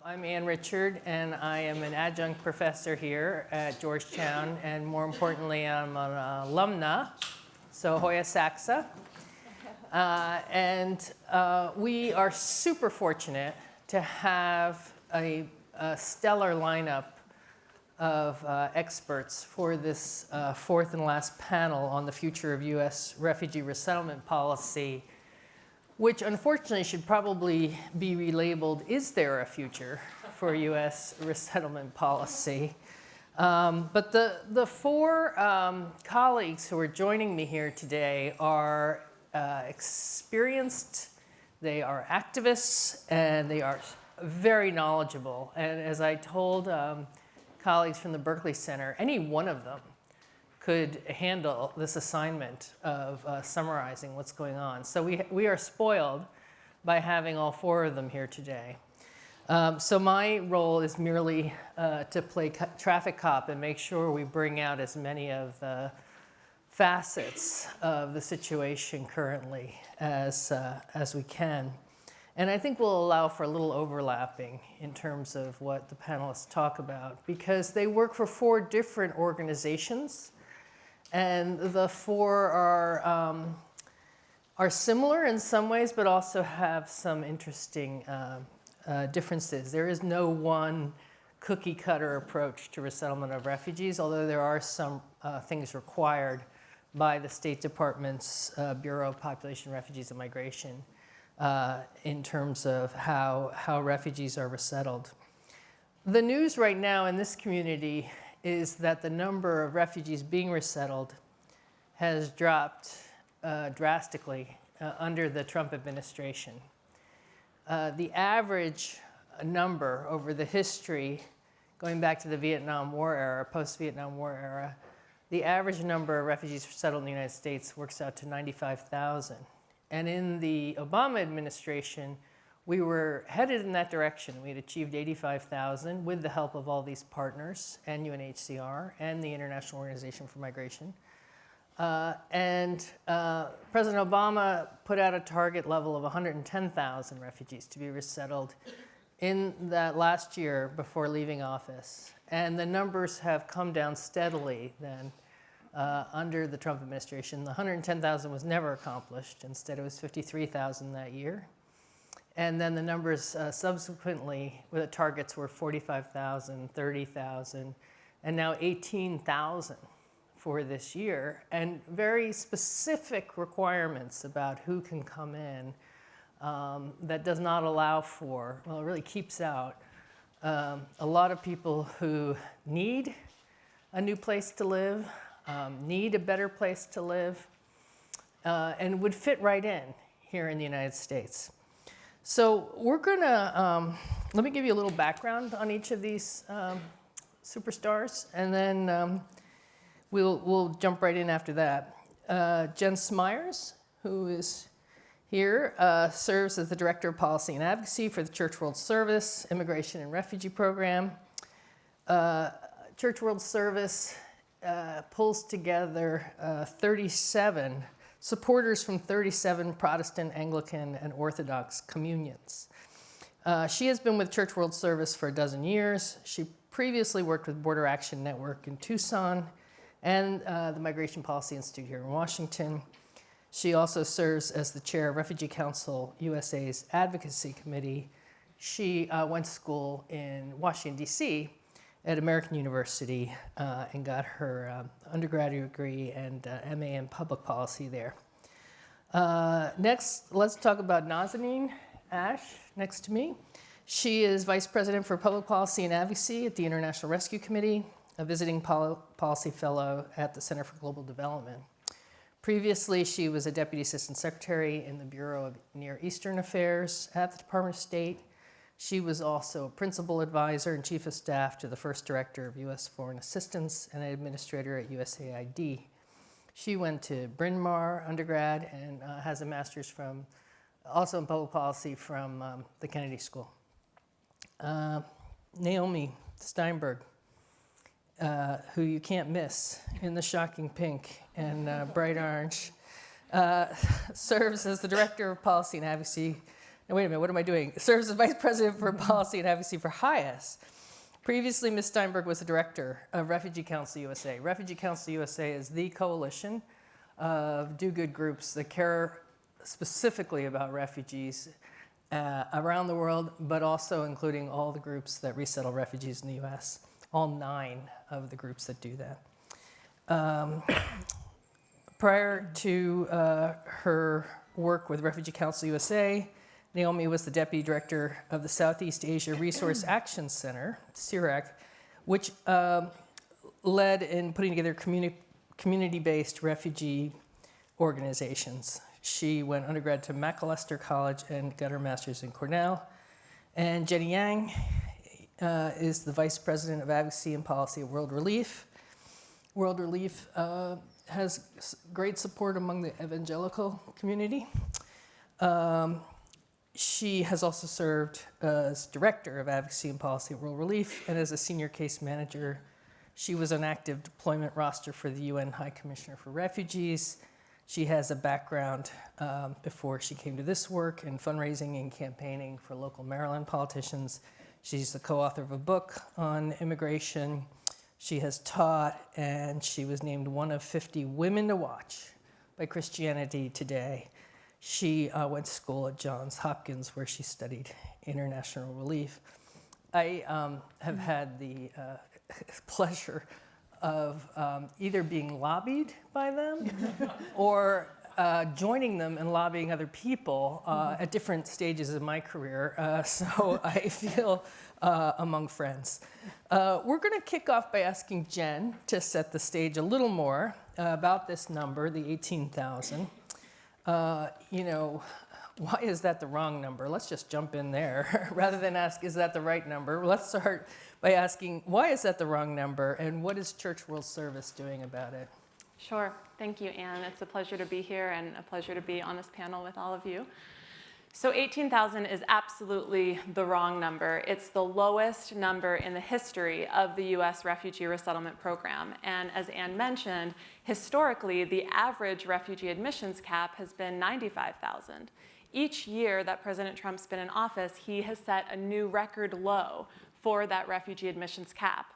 I'm Ann Richard, and I am an adjunct professor here at Georgetown, and more importantly, I'm an alumna, so Hoya Saxa. We are super fortunate to have a stellar lineup of experts for this fourth and last panel on the future of U.S. refugee resettlement policy, which unfortunately should probably be relabeled, is there a future for U.S. resettlement policy? But the four colleagues who are joining me here today are experienced, they are activists, and they are very knowledgeable. And as I told colleagues from the Berkley Center, any one of them could handle this assignment of summarizing what's going on. So we are spoiled by having all four of them here today. So my role is merely to play traffic cop and make sure we bring out as many of the facets of the situation currently as we can. And I think we'll allow for a little overlapping in terms of what the panelists talk about, because they work for four different organizations. And the four are similar in some ways, but also have some interesting differences. There is no one cookie cutter approach to resettlement of refugees, although there are some things required by the State Department's Bureau of Population, Refugees, and Migration in terms of how refugees are resettled. The news right now in this community is that the number of refugees being resettled has dropped drastically under the Trump administration. The average number over the history, going back to the Vietnam War era, post-Vietnam War era, the average number of refugees resettled in the United States works out to 95,000. And in the Obama administration, we were headed in that direction. We had achieved 85,000 with the help of all these partners and UNHCR and the International Organization for Migration. President Obama put out a target level of 110,000 refugees to be resettled in that last year before leaving office. And the numbers have come down steadily then under the Trump administration. The 110,000 was never accomplished. Instead, it was 53,000 that year. And then the numbers subsequently, the targets were 45,000, 30,000, and now 18,000 for this year, and very specific requirements about who can come in that does not allow for, well, it really keeps out a lot of people who need a new place to live, need a better place to live, and would fit right in here in the United States. So we're gonna, let me give you a little background on each of these superstars, and then we'll jump right in after that. Jen Smyers, who is here, serves as the Director of Policy and Advocacy for the Church World Service Immigration and Refugee Program. Church World Service pulls together 37 supporters from 37 Protestant, Anglican, and Orthodox communions. She has been with Church World Service for a dozen years. She previously worked with Border Action Network in Tucson and the Migration Policy Institute here in Washington. She also serves as the chair of Refugee Council USA's Advocacy Committee. She went to school in Washington, D.C. at American University and got her undergraduate degree and MA in public policy there. Next, let's talk about Nazanin Ash, next to me. She is Vice President for Public Policy and Advocacy at the International Rescue Committee, a visiting policy fellow at the Center for Global Development. Previously, she was a Deputy Assistant Secretary in the Bureau of Near Eastern Affairs at the Department of State. She was also a Principal Advisor and Chief of Staff to the First Director of U.S. Foreign Assistance and an Administrator at USAID. She went to Bryn Mawr undergrad and has a master's from, also in public policy from the Kennedy School. Naomi Steinberg, who you can't miss in the shocking pink and bright orange, serves as the Director of Policy and Advocacy no, wait a minute, what am I doing? Serves as Vice President for Policy and Advocacy for HIAS. Previously, Ms. Steinberg was the Director of Refugee Council USA. Refugee Council USA is the coalition of do-good groups that care specifically about refugees around the world, but also including all the groups that resettle refugees in the US, all 9 of the groups that do that. Prior to her work with Refugee Council USA, Naomi was the Deputy Director of the Southeast Asia Resource Action Center, CIRAC, which led in putting together community-based refugee organizations. She went undergrad to Macalester College and got her master's in Cornell. And Jenny Yang is the Vice President of Advocacy and Policy at World Relief. World Relief has great support among the evangelical community. She has also served as Director of Advocacy and Policy at World Relief, and as a Senior Case Manager. She was on active deployment roster for the UN High Commissioner for Refugees. She has a background before she came to this work in fundraising and campaigning for local Maryland politicians. She's the co-author of a book on immigration. She has taught, and she was named one of 50 women to watch by Christianity Today. She went to school at Johns Hopkins, where she studied international relief. I have had the pleasure of either being lobbied by them or joining them and lobbying other people at different stages of my career. So I feel among friends. We're going to kick off by asking Jen to set the stage a little more about this number, the 18,000. You know, why is that the wrong number? Let's just jump in there. Rather than ask, is that the right number? Let's start by asking, why is that the wrong number, and what is Church World Service doing about it? Sure. Thank you, Anne. It's a pleasure to be here and a pleasure to be on this panel with all of you. So 18,000 is absolutely the wrong number. It's the lowest number in the history of the U.S. refugee resettlement program. And as Anne mentioned, historically, the average refugee admissions cap has been 95,000. Each year that President Trump's been in office, he has set a new record low for that refugee admissions cap.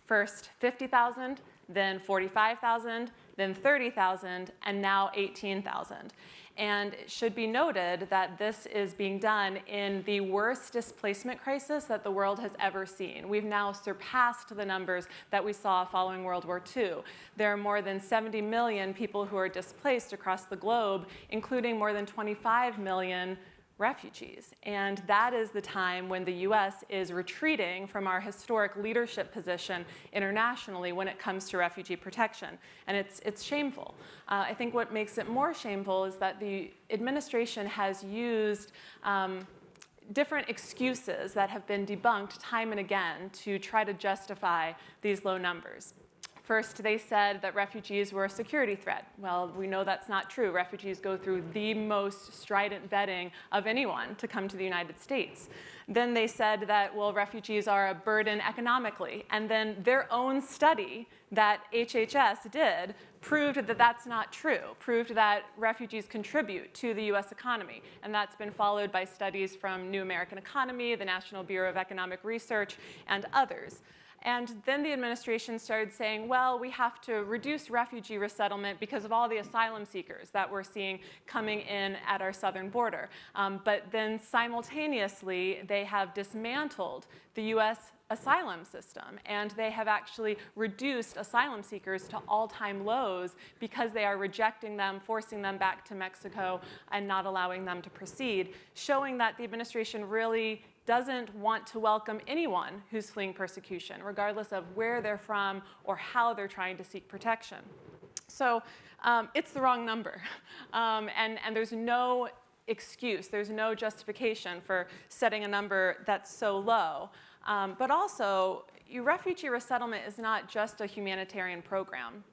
First 50,000, then 45,000, then 30,000, and now 18,000. And it should be noted that this is being done in the worst displacement crisis that the world has ever seen. We've now surpassed the numbers that we saw following World War II. There are more than 70 million people who are displaced across the globe, including more than 25 million refugees. And that is the time when the US is retreating from our historic leadership position internationally when it comes to refugee protection. And it's shameful. I think what makes it more shameful is that the administration has used different excuses that have been debunked time and again to try to justify these low numbers. First, they said that refugees were a security threat. Well, we know that's not true. Refugees go through the most strident vetting of anyone to come to the United States. Then they said that, well, refugees are a burden economically. And then their own study that HHS did proved that that's not true, proved that refugees contribute to the US economy. And that's been followed by studies from New American Economy, the National Bureau of Economic Research, and others. And then the administration started saying, well, we have to reduce refugee resettlement because of all the asylum seekers that we're seeing coming in at our southern border. But then simultaneously, they have dismantled the US asylum system, and they have actually reduced asylum seekers to all-time lows because they are rejecting them, forcing them back to Mexico, and not allowing them to proceed, showing that the administration really doesn't want to welcome anyone who's fleeing persecution, regardless of where they're from or how they're trying to seek protection. So it's the wrong number. And there's no excuse, there's no justification for setting a number that's so low. But also, refugee resettlement is not just a humanitarian program.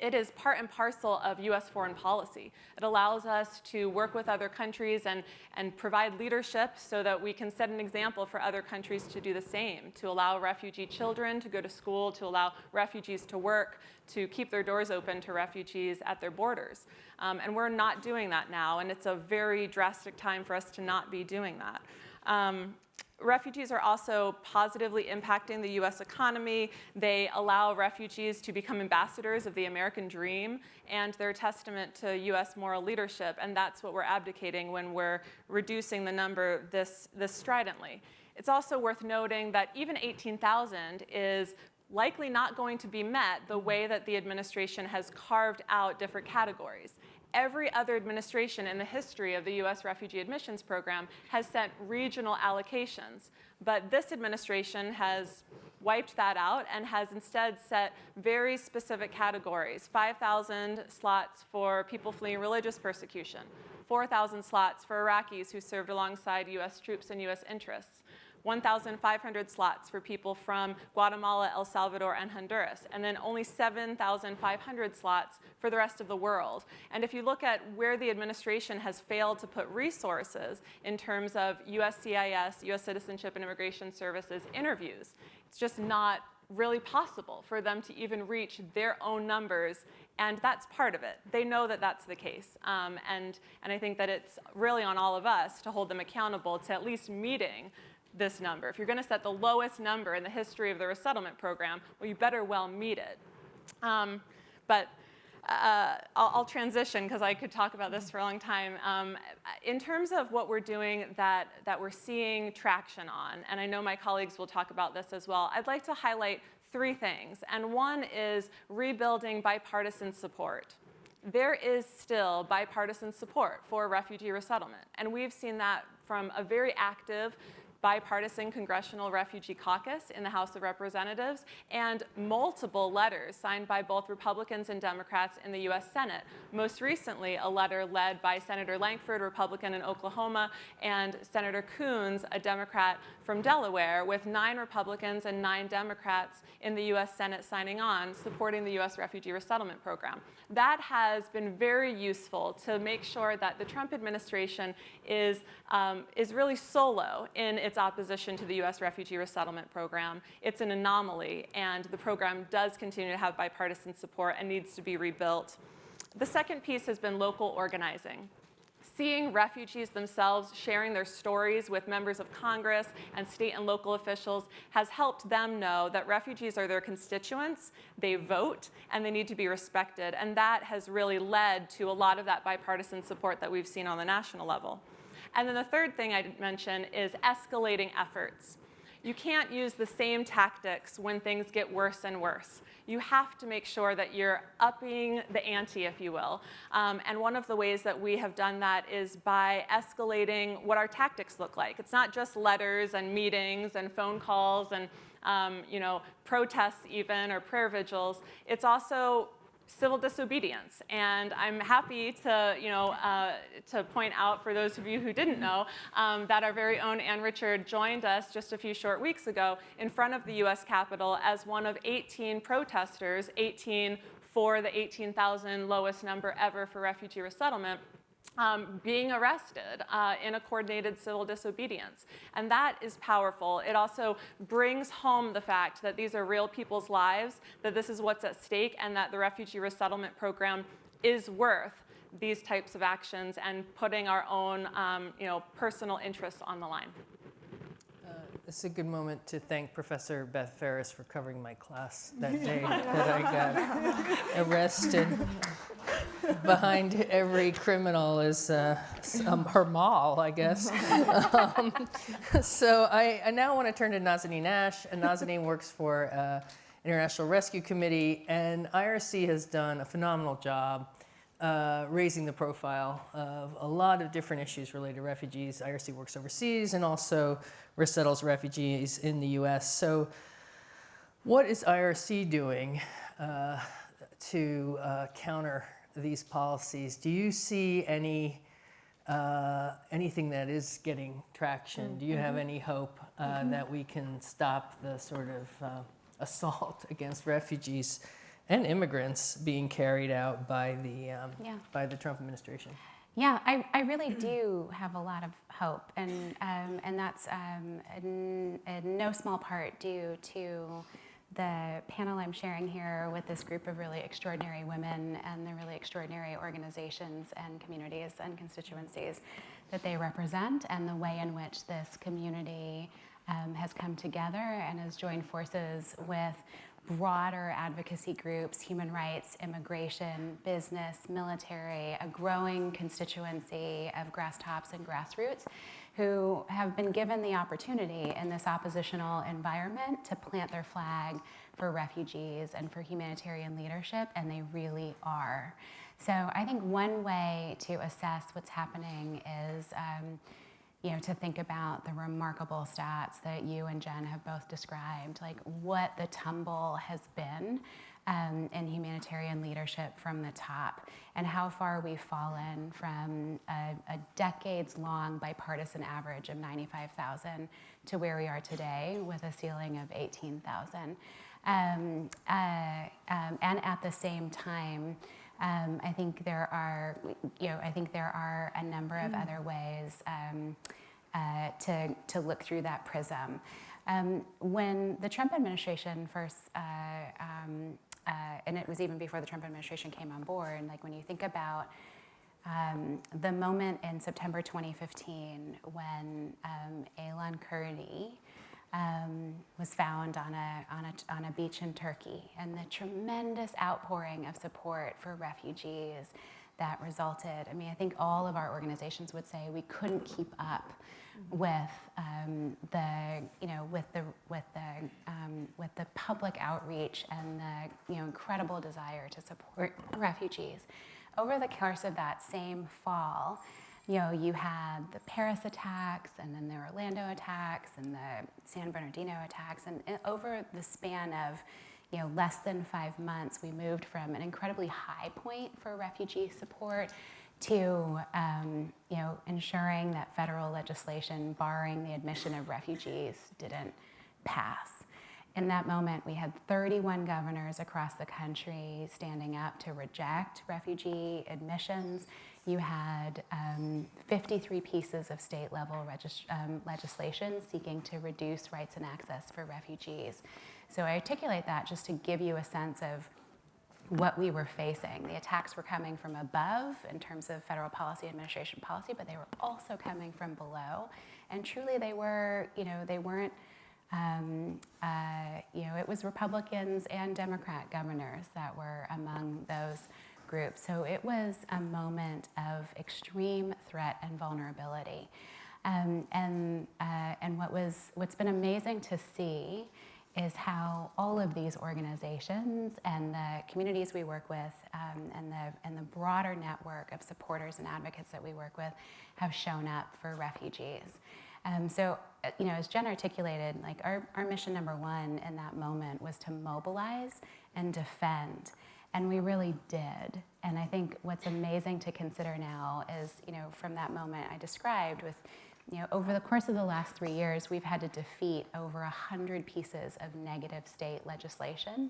it is part and parcel of US foreign policy. It allows us to work with other countries and provide leadership so that we can set an example for other countries to do the same, to allow refugee children to go to school, to allow refugees to work, to keep their doors open to refugees at their borders. And we're not doing that now, and it's a very drastic time for us to not be doing that. Refugees are also positively impacting the US economy. They allow refugees to become ambassadors of the American dream, and they're a testament to US moral leadership, and that's what we're abdicating when we're reducing the number this stridently. It's also worth noting that even 18,000 is likely not going to be met the way that the administration has carved out different categories. Every other administration in the history of the US refugee admissions program has set regional allocations, but this administration has wiped that out and has instead set very specific categories: 5,000 slots for people fleeing religious persecution, 4,000 slots for Iraqis who served alongside US troops and US interests, 1,500 slots for people from Guatemala, El Salvador, and Honduras, and then only 7,500 slots for the rest of the world. And if you look at where the administration has failed to put resources in terms of USCIS, US Citizenship and Immigration Services interviews, it's just not really possible for them to even reach their own numbers, and that's part of it. They know that that's the case, and I think that it's really on all of us to hold them accountable to at least meeting this number. If you're going to set the lowest number in the history of the resettlement program, well, you better well meet it. I'll transition because I could talk about this for a long time. In terms of what we're doing that we're seeing traction on, and I know my colleagues will talk about this as well, I'd like to highlight 3 things. And one is rebuilding bipartisan support. There is still bipartisan support for refugee resettlement, and we've seen that from a very active bipartisan Congressional Refugee Caucus in the House of Representatives, and multiple letters signed by both Republicans and Democrats in the US Senate. Most recently, a letter led by Senator Lankford, Republican in Oklahoma, and Senator Coons, a Democrat from Delaware, with 9 Republicans and 9 Democrats in the US Senate signing on, supporting the US Refugee Resettlement Program. That has been very useful to make sure that the Trump administration is really solo in its opposition to the US Refugee Resettlement Program. It's an anomaly, and the program does continue to have bipartisan support and needs to be rebuilt. The second piece has been local organizing. Seeing refugees themselves sharing their stories with members of Congress and state and local officials has helped them know that refugees are their constituents, they vote, and they need to be respected. And that has really led to a lot of that bipartisan support that we've seen on the national level. And then the third thing I'd mention is escalating efforts. You can't use the same tactics when things get worse and worse. You have to make sure that you're upping the ante, if you will. And one of the ways that we have done that is by escalating what our tactics look like. It's not just letters and meetings and phone calls and protests even, or prayer vigils. It's also civil disobedience. And I'm happy to point out, for those of you who didn't know, that our very own Ann Richard joined us just a few short weeks ago in front of the US Capitol as one of 18 protesters, 18 for the 18,000 lowest number ever for refugee resettlement, being arrested in a coordinated civil disobedience. And that is powerful. It also brings home the fact that these are real people's lives, that this is what's at stake, and that the refugee resettlement program is worth these types of actions and putting our own personal interests on the line. This is a good moment to thank Professor Beth Ferris for covering my class that day that I got arrested. Behind every criminal is her mall, I guess. So I now want to turn to Nazanin Ash. And Nazanin works for International Rescue Committee, and IRC has done a phenomenal job raising the profile of a lot of different issues related to refugees. IRC works overseas and also resettles refugees in the US. So what is IRC doing to counter these policies? Do you see anything that is getting traction? Do you have any hope that we can stop the sort of assault against refugees? and immigrants being carried out by the Trump administration. Yeah, I really do have a lot of hope, and that's in no small part due to the panel I'm sharing here with this group of really extraordinary women and the really extraordinary organizations and communities and constituencies that they represent, and the way in which this community has come together and has joined forces with broader advocacy groups, human rights, immigration, business, military, a growing constituency of grass tops and grassroots who have been given the opportunity in this oppositional environment to plant their flag for refugees and for humanitarian leadership, and they really are. So I think one way to assess what's happening is to think about the remarkable stats that you and Jen have both described, like what the tumble has been in humanitarian leadership from the top, and how far we've fallen from a decades-long bipartisan average of 95,000 to where we are today with a ceiling of 18,000. And at the same time, I think there are a number of other ways to look through that prism. When the Trump administration first, and it was even before the Trump administration came on board, like when you think about the moment in September 2015 when Aylan Kurdi was found on a beach in Turkey, and the tremendous outpouring of support for refugees that resulted. I mean, I think all of our organizations would say we couldn't keep up with the public outreach and the incredible desire to support refugees. Over the course of that same fall, you had the Paris attacks, and then the Orlando attacks, and the San Bernardino attacks, and over the span of less than 5 months, we moved from an incredibly high point for refugee support to ensuring that federal legislation barring the admission of refugees didn't pass. In that moment, we had 31 governors across the country standing up to reject refugee admissions. You had 53 pieces of state-level legislation seeking to reduce rights and access for refugees. So I articulate that just to give you a sense of what we were facing. The attacks were coming from above in terms of federal policy, administration policy, but they were also coming from below. And truly they were, they weren't, it was Republicans and Democrat governors that were among those groups. So it was a moment of extreme threat and vulnerability. And what's been amazing to see is how all of these organizations and the communities we work with and the broader network of supporters and advocates that we work with have shown up for refugees. So, as Jen articulated, like our mission number one in that moment was to mobilize and defend, and we really did. And I think what's amazing to consider now is, from that moment I described with, over the course of the last 3 years, we've had to defeat over 100 pieces of negative state legislation,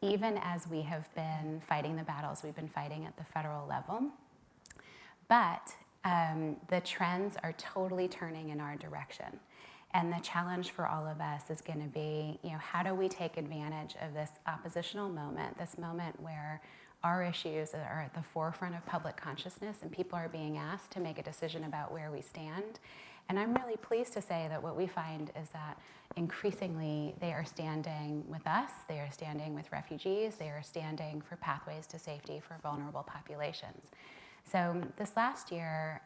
even as we have been fighting the battles we've been fighting at the federal level. But the trends are totally turning in our direction. And the challenge for all of us is going to be, how do we take advantage of this oppositional moment, this moment where our issues are at the forefront of public consciousness and people are being asked to make a decision about where we stand. And I'm really pleased to say that what we find is that increasingly they are standing with us, they are standing with refugees, they are standing for pathways to safety for vulnerable populations. So this last year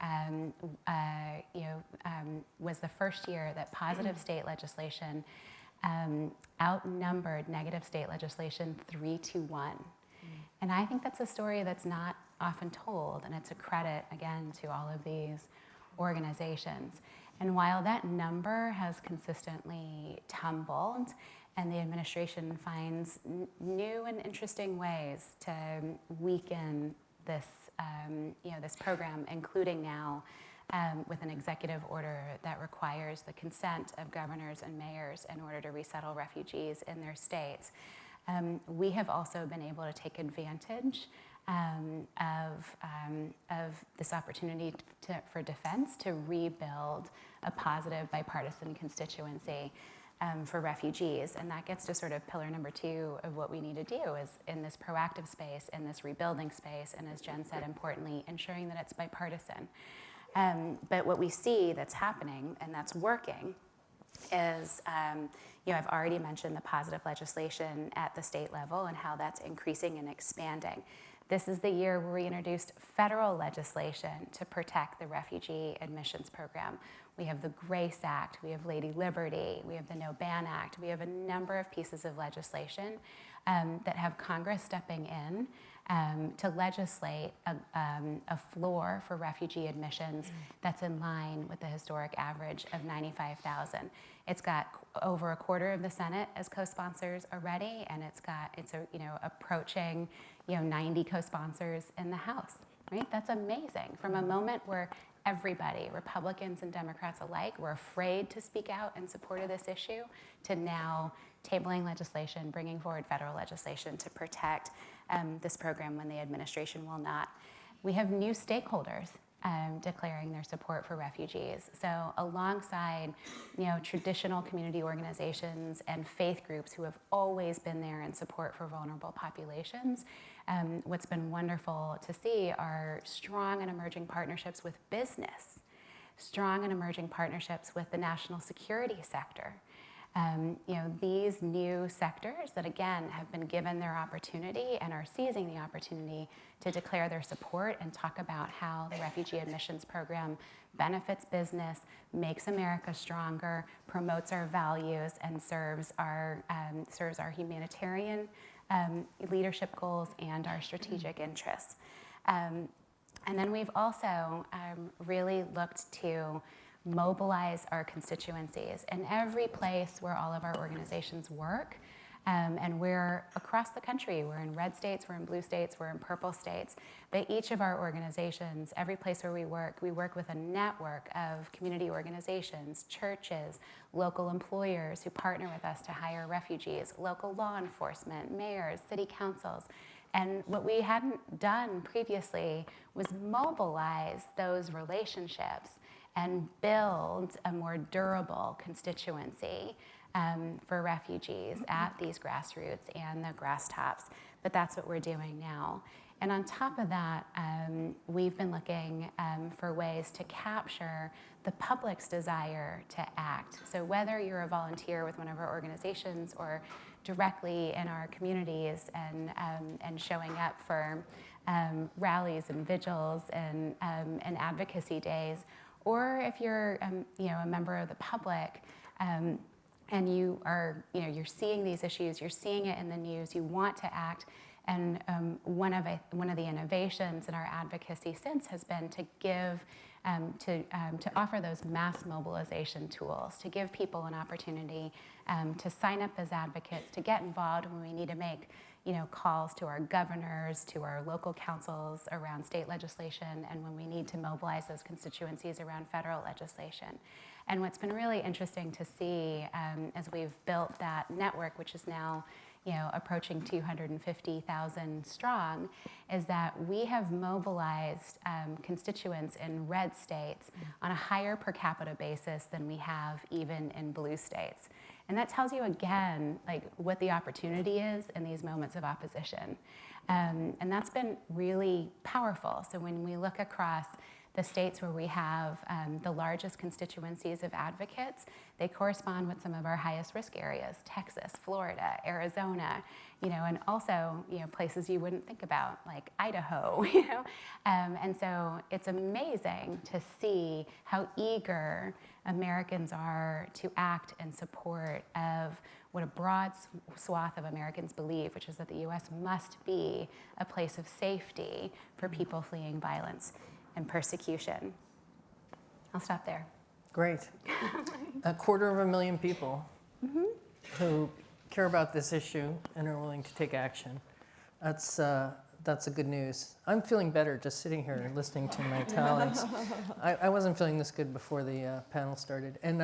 was the first year that positive state legislation outnumbered negative state legislation 3-1. And I think that's a story that's not often told, and it's a credit, again, to all of these organizations. And while that number has consistently tumbled, and the administration finds new and interesting ways to weaken this, this program, including now with an executive order that requires the consent of governors and mayors in order to resettle refugees in their states. we have also been able to take advantage of this opportunity for defense to rebuild a positive bipartisan constituency for refugees. And that gets to sort of pillar number 2 of what we need to do is in this proactive space, in this rebuilding space, and as Jen said, importantly, ensuring that it's bipartisan. But what we see that's happening and that's working is, I've already mentioned the positive legislation at the state level and how that's increasing and expanding. This is the year where we introduced federal legislation to protect the refugee admissions program. We have the GRACE Act, we have Lady Liberty, we have the No Ban Act, we have a number of pieces of legislation that have Congress stepping in to legislate a floor for refugee admissions that's in line with the historic average of 95,000. It's got over a quarter of the Senate as co-sponsors already, and it's approaching 90 co-sponsors in the House. Right? That's amazing. From a moment where everybody, Republicans and Democrats alike, were afraid to speak out in support of this issue, to now tabling legislation, bringing forward federal legislation to protect this program when the administration will not. We have new stakeholders declaring their support for refugees. So alongside traditional community organizations and faith groups who have always been there in support for vulnerable populations, what's been wonderful to see are strong and emerging partnerships with business, strong and emerging partnerships with the national security sector. These new sectors that, again, have been given their opportunity and are seizing the opportunity to declare their support and talk about how the refugee admissions program benefits business, makes America stronger, promotes our values, and serves our humanitarian leadership goals and our strategic interests. And then we've also really looked to mobilize our constituencies in every place where all of our organizations work. And we're across the country. We're in red states, we're in blue states, we're in purple states. But each of our organizations, every place where we work with a network of community organizations, churches, local employers who partner with us to hire refugees, local law enforcement, mayors, city councils. And what we hadn't done previously was mobilize those relationships and build a more durable constituency for refugees at these grassroots and the grass tops. But that's what we're doing now. And on top of that, we've been looking for ways to capture the public's desire to act. So whether you're a volunteer with one of our organizations or directly in our communities and showing up for rallies and vigils and advocacy days, or if you're a member of the public and you are you're seeing these issues, you're seeing it in the news, you want to act, and one of the innovations in our advocacy since has been to give to offer those mass mobilization tools, to give people an opportunity to sign up as advocates, to get involved when we need to make calls to our governors, to our local councils around state legislation, and when we need to mobilize those constituencies around federal legislation. And what's been really interesting to see as we've built that network, which is now approaching 250,000 strong, is that we have mobilized constituents in red states on a higher per capita basis than we have even in blue states. And that tells you again, what the opportunity is in these moments of opposition. And that's been really powerful. So when we look across the states where we have the largest constituencies of advocates, they correspond with some of our highest risk areas: Texas, Florida, Arizona, and also places you wouldn't think about, like Idaho. And so it's amazing to see how eager Americans are to act in support of what a broad swath of Americans believe, which is that the U.S. must be a place of safety for people fleeing violence and persecution. I'll stop there. Great. 250,000 people who care about this issue and are willing to take action. That's good news. I'm feeling better just sitting here and listening to my colleagues. I wasn't feeling this good before the panel started. And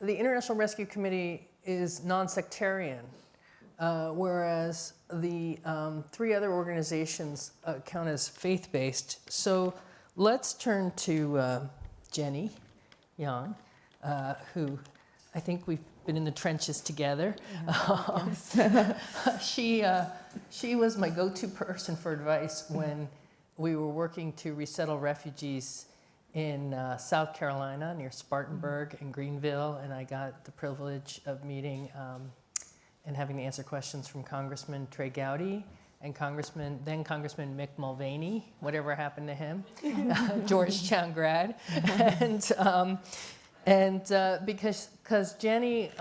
the International Rescue Committee is non-sectarian. whereas the 3 other organizations count as faith-based. So let's turn to Jenny Yang, who I think we've been in the trenches together. She was my go-to person for advice when we were working to resettle refugees in South Carolina near Spartanburg and Greenville, and I got the privilege of meeting and having to answer questions from Congressman Trey Gowdy and then Congressman Mick Mulvaney, whatever happened to him, Georgetown grad, and because Jenny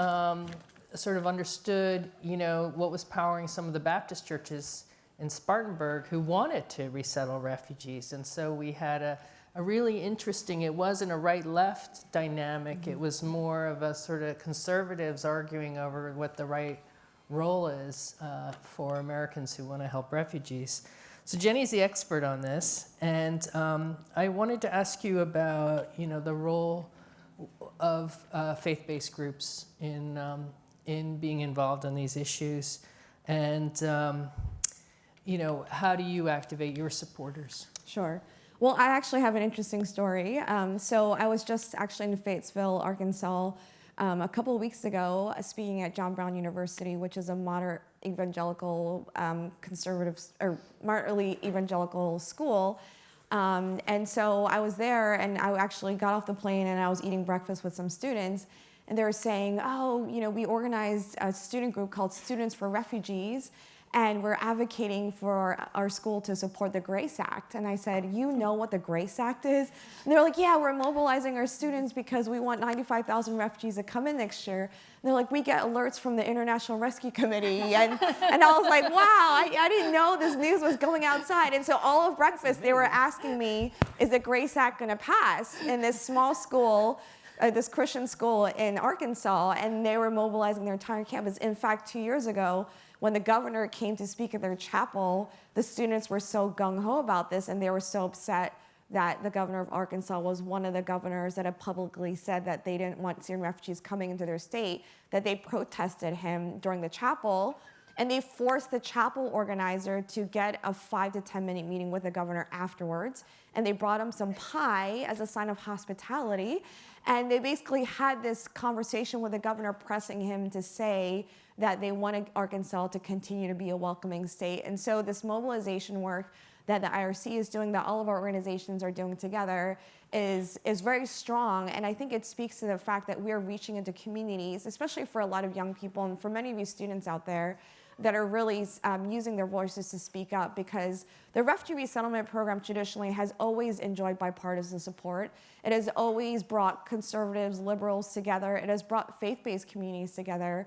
sort of understood, what was powering some of the Baptist churches in Spartanburg who wanted to resettle refugees, and so we had a really interesting, it wasn't a right-left dynamic, it was more of a sort of conservatives arguing over what the right role is for Americans who want to help refugees. So Jenny's the expert on this, and I wanted to ask you about, the role of faith-based groups in being involved on these issues, and how do you activate your supporters? Sure. Well, I actually have an interesting story. So I was just actually in Fayetteville, Arkansas, a couple of weeks ago, speaking at John Brown University, which is a moderate evangelical conservative or moderately evangelical school. And so I was there, and I actually got off the plane, and I was eating breakfast with some students, and they were saying, we organized a student group called Students for Refugees, and we're advocating for our school to support the GRACE Act. And I said, you know what the GRACE Act is? And they're like, yeah, we're mobilizing our students because we want 95,000 refugees to come in next year. And they're like, we get alerts from the International Rescue Committee. And I was like, wow, I didn't know this news was going outside. And so all of breakfast, they were asking me, is the GRACE Act gonna pass in this small school, this Christian school in Arkansas? And they were mobilizing their entire campus. In fact, 2 years ago, when the governor came to speak at their chapel, the students were so gung-ho about this, and they were so upset that the governor of Arkansas was one of the governors that had publicly said that they didn't want Syrian refugees coming into their state, that they protested him during the chapel, and they forced the chapel organizer to get a 5 to 10 minute meeting with the governor afterwards, and they brought him some pie as a sign of hospitality, and they basically had this conversation with the governor pressing him to say that they wanted Arkansas to continue to be a welcoming state. And so this mobilization work that the IRC is doing, that all of our organizations are doing together, is very strong. And I think it speaks to the fact that we're reaching into communities, especially for a lot of young people and for many of you students out there that are really using their voices to speak up, because the refugee resettlement program traditionally has always enjoyed bipartisan support. It has always brought conservatives, liberals together. It has brought faith-based communities together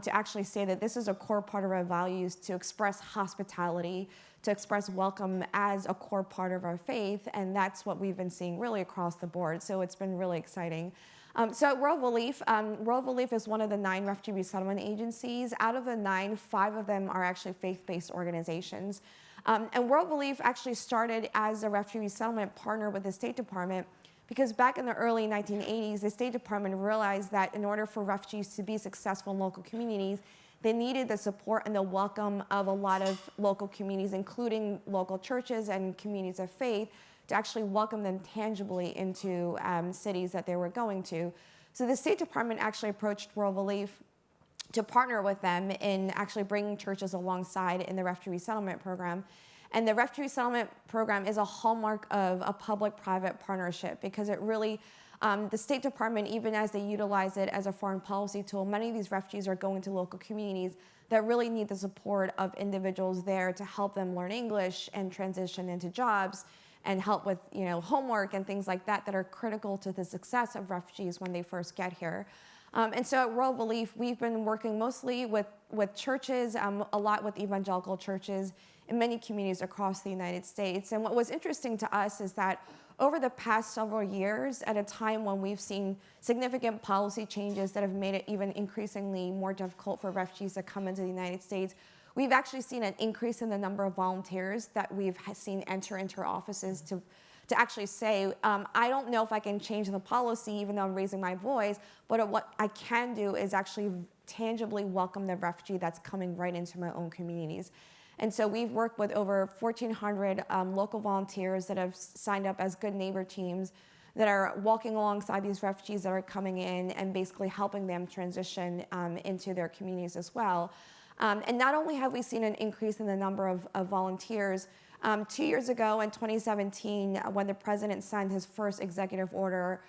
to actually say that this is a core part of our values, to express hospitality, to express welcome as a core part of our faith, and that's what we've been seeing really across the board. So it's been really exciting. So at World Relief is one of the 9 refugee resettlement agencies. Out of the 9, 5 of them are actually faith-based organizations. And World Relief actually started as a refugee resettlement partner with the State Department, because back in the early 1980s, the State Department realized that in order for refugees to be successful in local communities, they needed the support and the welcome of a lot of local communities, including local churches and communities of faith, to actually welcome them tangibly into cities that they were going to. So the State Department actually approached World Relief to partner with them in actually bringing churches alongside in the refugee resettlement program. And the refugee resettlement program is a hallmark of a public-private partnership, because it really, the State Department, even as they utilize it as a foreign policy tool, many of these refugees are going to local communities that really need the support of individuals there to help them learn English and transition into jobs and help with homework and things like that that are critical to the success of refugees when they first get here. And so at World Relief, we've been working mostly with churches, a lot with evangelical churches in many communities across the United States. And what was interesting to us is that over the past several years, at a time when we've seen significant policy changes that have made it even increasingly more difficult for refugees to come into the United States, we've actually seen an increase in the number of volunteers that we've seen enter into our offices to actually say, I don't know if I can change the policy even though I'm raising my voice, but what I can do is actually tangibly welcome the refugee that's coming right into my own communities. And so we've worked with over 1,400 local volunteers that have signed up as good neighbor teams that are walking alongside these refugees that are coming in and basically helping them transition into their communities as well. And not only have we seen an increase in the number of volunteers, 2 years ago in 2017, when the president signed his first executive order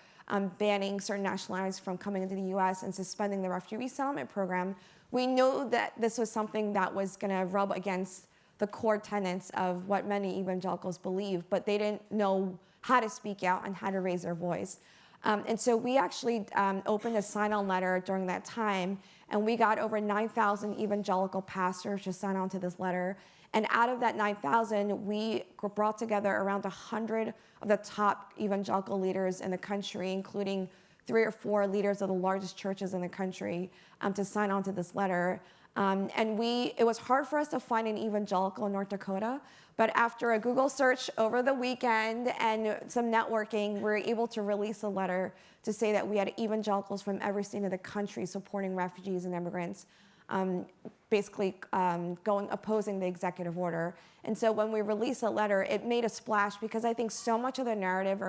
banning certain nationalities from coming into the US and suspending the refugee resettlement program, we know that this was something that was going to rub against the core tenets of what many evangelicals believe, but they didn't know how to speak out and how to raise their voice. And so we actually opened a sign-on letter during that time, and we got over 9,000 evangelical pastors to sign on to this letter. And out of that 9,000, we brought together around 100 of the top evangelical leaders in the country, including 3 or 4 leaders of the largest churches in the country, to sign on to this letter. And it was hard for us to find an evangelical in North Dakota, but after a Google search over the weekend and some networking, we were able to release a letter to say that we had evangelicals from every state of the country supporting refugees and immigrants, basically opposing the executive order. And so when we released a letter, it made a splash because I think so much of the narrative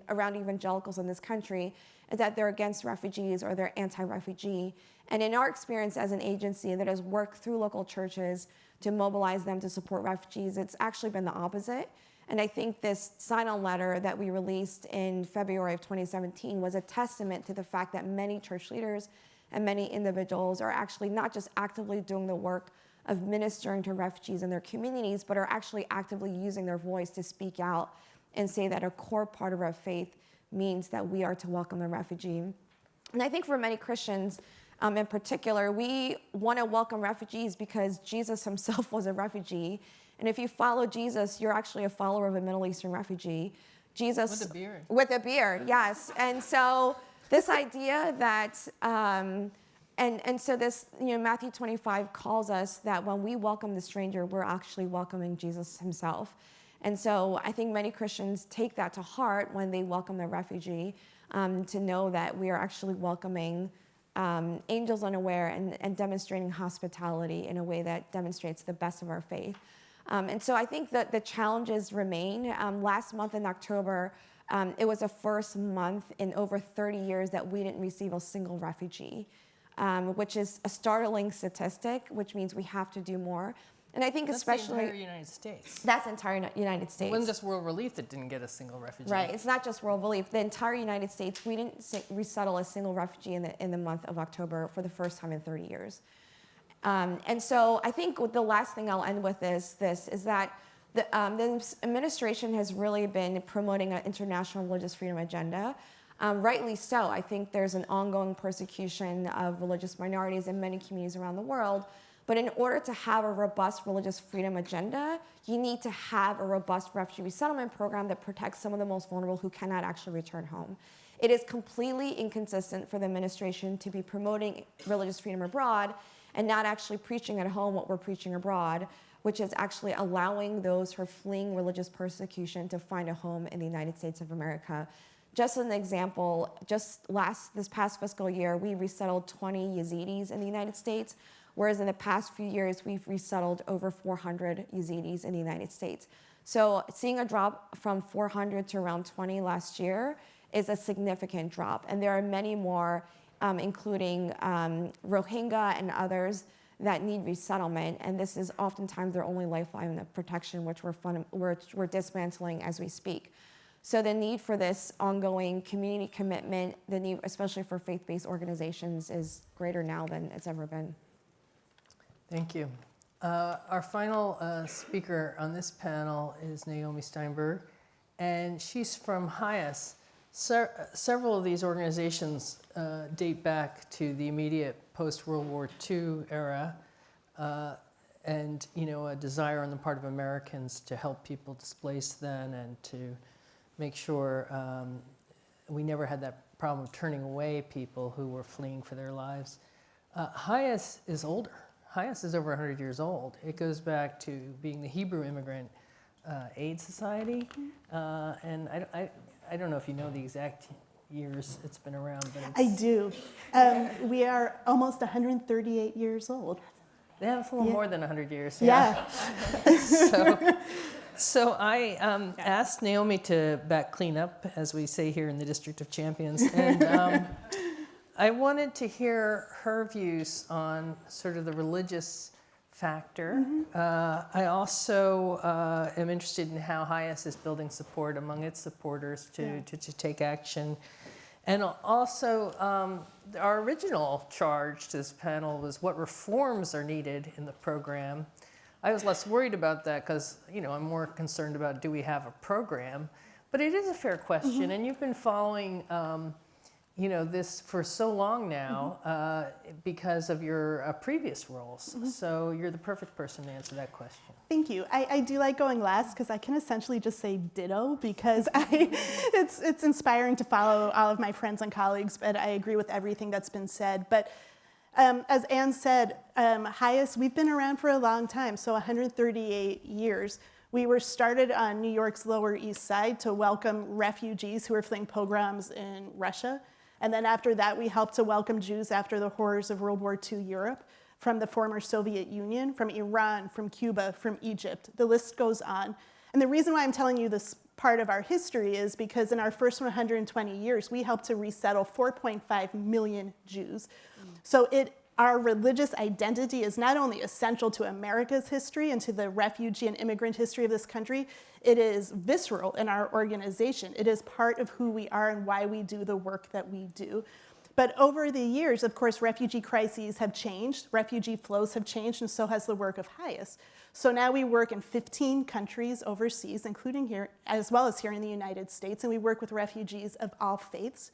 around evangelicals in this country is that they're against refugees or they're anti-refugee. And in our experience as an agency that has worked through local churches to mobilize them to support refugees, it's actually been the opposite. And I think this sign-on letter that we released in February of 2017 was a testament to the fact that many church leaders and many individuals are actually not just actively doing the work of ministering to refugees in their communities, but are actually actively using their voice to speak out and say that a core part of our faith means that we are to welcome the refugee. And I think for many Christians in particular, we want to welcome refugees because Jesus himself was a refugee. And if you follow Jesus, you're actually a follower of a Middle Eastern refugee. Jesus With a beard. With a beard, yes. And so this idea that, and so this, Matthew 25 calls us that when we welcome the stranger, we're actually welcoming Jesus himself. And so I think many Christians take that to heart when they welcome the refugee, to know that we are actually welcoming angels unaware and demonstrating hospitality in a way that demonstrates the best of our faith. And so I think that the challenges remain. Last month in October, it was the first month in over 30 years that we didn't receive a single refugee, which is a startling statistic, which means we have to do more. And I think That's especially... the entire United States. That's the entire United States. It wasn't just World Relief that didn't get a single refugee. Right, it's not just World Relief. The entire United States, we didn't resettle a single refugee in the month of October for the first time in 30 years. And so I think the last thing I'll end with is that the administration has really been promoting an international religious freedom agenda. Rightly so. I think there's an ongoing persecution of religious minorities in many communities around the world. But in order to have a robust religious freedom agenda, you need to have a robust refugee resettlement program that protects some of the most vulnerable who cannot actually return home. It is completely inconsistent for the administration to be promoting religious freedom abroad and not actually preaching at home what we're preaching abroad, which is actually allowing those who are fleeing religious persecution to find a home in the United States of America. Just as an example, this past fiscal year, we resettled 20 Yazidis in the United States, whereas in the past few years, we've resettled over 400 Yazidis in the United States. So seeing a drop from 400 to around 20 last year is a significant drop. And there are many more, including Rohingya and others that need resettlement. And this is oftentimes their only lifeline of protection, which we're dismantling as we speak. So the need for this ongoing community commitment, the need especially for faith-based organizations, is greater now than it's ever been. Thank you. Our final speaker on this panel is Naomi Steinberg, and she's from HIAS. Several of these organizations date back to the immediate post-World War II era, and a desire on the part of Americans to help people displaced then and to make sure we never had that problem of turning away people who were fleeing for their lives. HIAS is older. HIAS is over 100 years old. It goes back to being the Hebrew Immigrant Aid Society. And I don't know if you know the exact years it's been around, but I it's, do. We are almost 138 years old. yeah, it's a little Yeah. more than 100 years. Yeah. So I asked Naomi to back clean up, as we say here in the District of Champions, and I wanted to hear her views on sort of the religious factor. I also am interested in how HIAS is building support among its supporters to take action. And also, our original charge to this panel was what reforms are needed in the program. I was less worried about that because, I'm more concerned about, do we have a program? But it is a fair question, and you've been following this for so long now because of your previous roles. So you're the perfect person to answer that question. Thank you. I do like going last because I can essentially just say ditto because it's inspiring to follow all of my friends and colleagues, but I agree with everything that's been said. But as Anne said, HIAS, we've been around for a long time, so 138 years. We were started on New York's Lower East Side to welcome refugees who were fleeing pogroms in Russia. And then after that, we helped to welcome Jews after the horrors of World War II Europe, from the former Soviet Union, from Iran, from Cuba, from Egypt. The list goes on. And the reason why I'm telling you this part of our history is because in our first 120 years, we helped to resettle 4.5 million Jews. So our religious identity is not only essential to America's history and to the refugee and immigrant history of this country, it is visceral in our organization. It is part of who we are and why we do the work that we do. But over the years, of course, refugee crises have changed, refugee flows have changed, and so has the work of HIAS. So now we work in 15 countries overseas, including here, as well as here in the United States, and we work with refugees of all faiths.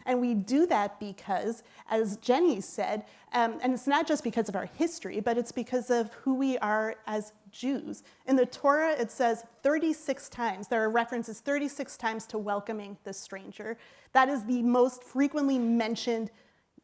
And we do that because, as Jenny said, and it's not just because of our history, but it's because of who we are as Jews. In the Torah, it says 36 times, there are references 36 times to welcoming the stranger. That is the most frequently mentioned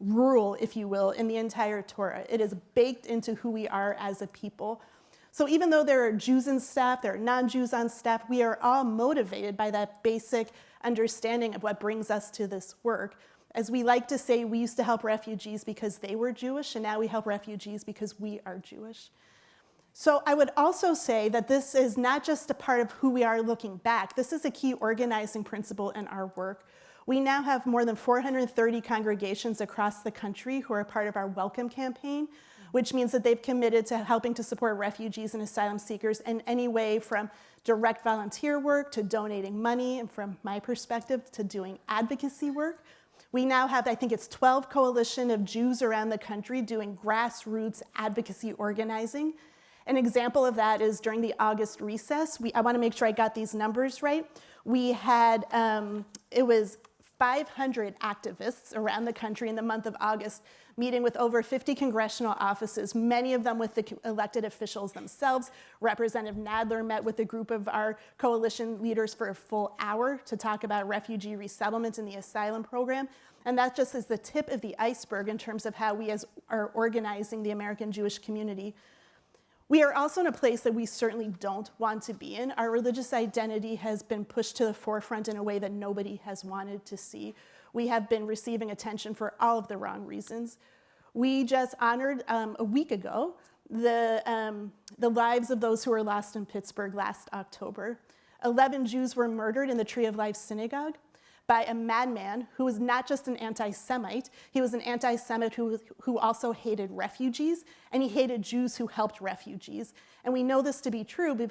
rule, if you will, in the entire Torah. It is baked into who we are as a people. So even though there are Jews on staff, there are non-Jews on staff, we are all motivated by that basic understanding of what brings us to this work. As we like to say, we used to help refugees because they were Jewish, and now we help refugees because we are Jewish. So I would also say that this is not just a part of who we are looking back. This is a key organizing principle in our work. We now have more than 430 congregations across the country who are part of our Welcome campaign, which means that they've committed to helping to support refugees and asylum seekers in any way from direct volunteer work to donating money, and from my perspective, to doing advocacy work. We now have, I think it's 12 coalition of Jews around the country doing grassroots advocacy organizing. An example of that is during the August recess. I want to make sure I got these numbers right. We had, it was 500 activists around the country in the month of August meeting with over 50 congressional offices, many of them with the elected officials themselves. Representative Nadler met with a group of our coalition leaders for a full hour to talk about refugee resettlement in the asylum program. And that just is the tip of the iceberg in terms of how we are organizing the American Jewish community. We are also in a place that we certainly don't want to be in. Our religious identity has been pushed to the forefront in a way that nobody has wanted to see. We have been receiving attention for all of the wrong reasons. We just honored a week ago the lives of those who were lost in Pittsburgh last October. 11 Jews were murdered in the Tree of Life synagogue by a madman who was not just an anti-Semite, he was an anti-Semite who also hated refugees, and he hated Jews who helped refugees. And we know this to be true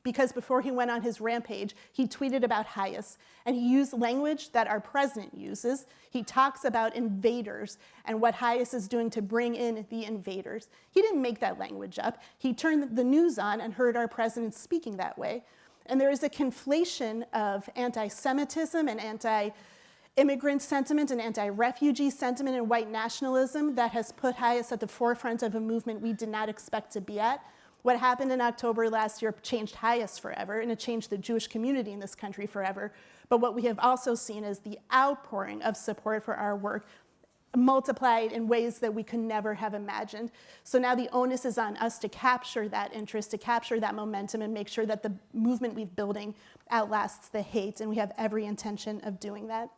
because before he went on his rampage, he tweeted about HIAS, and he used language that our president uses. He talks about invaders and what HIAS is doing to bring in the invaders. He didn't make that language up. He turned the news on and heard our president speaking that way. And there is a conflation of anti-Semitism and anti-immigrant sentiment and anti-refugee sentiment and white nationalism that has put HIAS at the forefront of a movement we did not expect to be at. What happened in October last year changed HIAS forever, and it changed the Jewish community in this country forever. But what we have also seen is the outpouring of support for our work multiplied in ways that we could never have imagined. So now the onus is on us to capture that interest, to capture that momentum, and make sure that the movement we're building outlasts the hate, and we have every intention of doing that.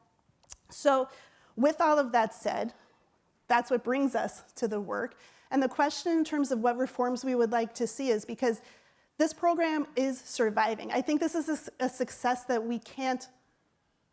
So with all of that said, that's what brings us to the work. And the question in terms of what reforms we would like to see is because this program is surviving. I think this is a success that we can't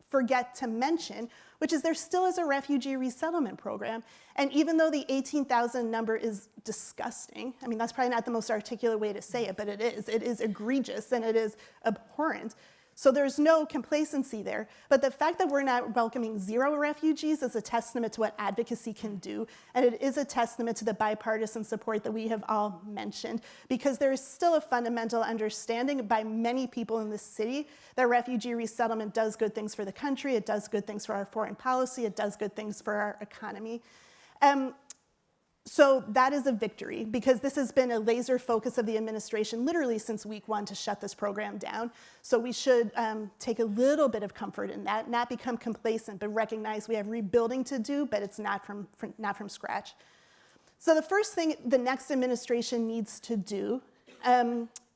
forget to mention, which is there still is a refugee resettlement program. And even though the 18,000 number is disgusting, I mean, that's probably not the most articulate way to say it, but it is egregious and it is abhorrent. So there's no complacency there. But the fact that we're not welcoming 0 refugees is a testament to what advocacy can do. And it is a testament to the bipartisan support that we have all mentioned, because there is still a fundamental understanding by many people in this city that refugee resettlement does good things for the country, it does good things for our foreign policy, it does good things for our economy. So that is a victory, because this has been a laser focus of the administration literally since week 1 to shut this program down. So we should take a little bit of comfort in that, not become complacent, but recognize we have rebuilding to do, but it's not from scratch. So the first thing the next administration needs to do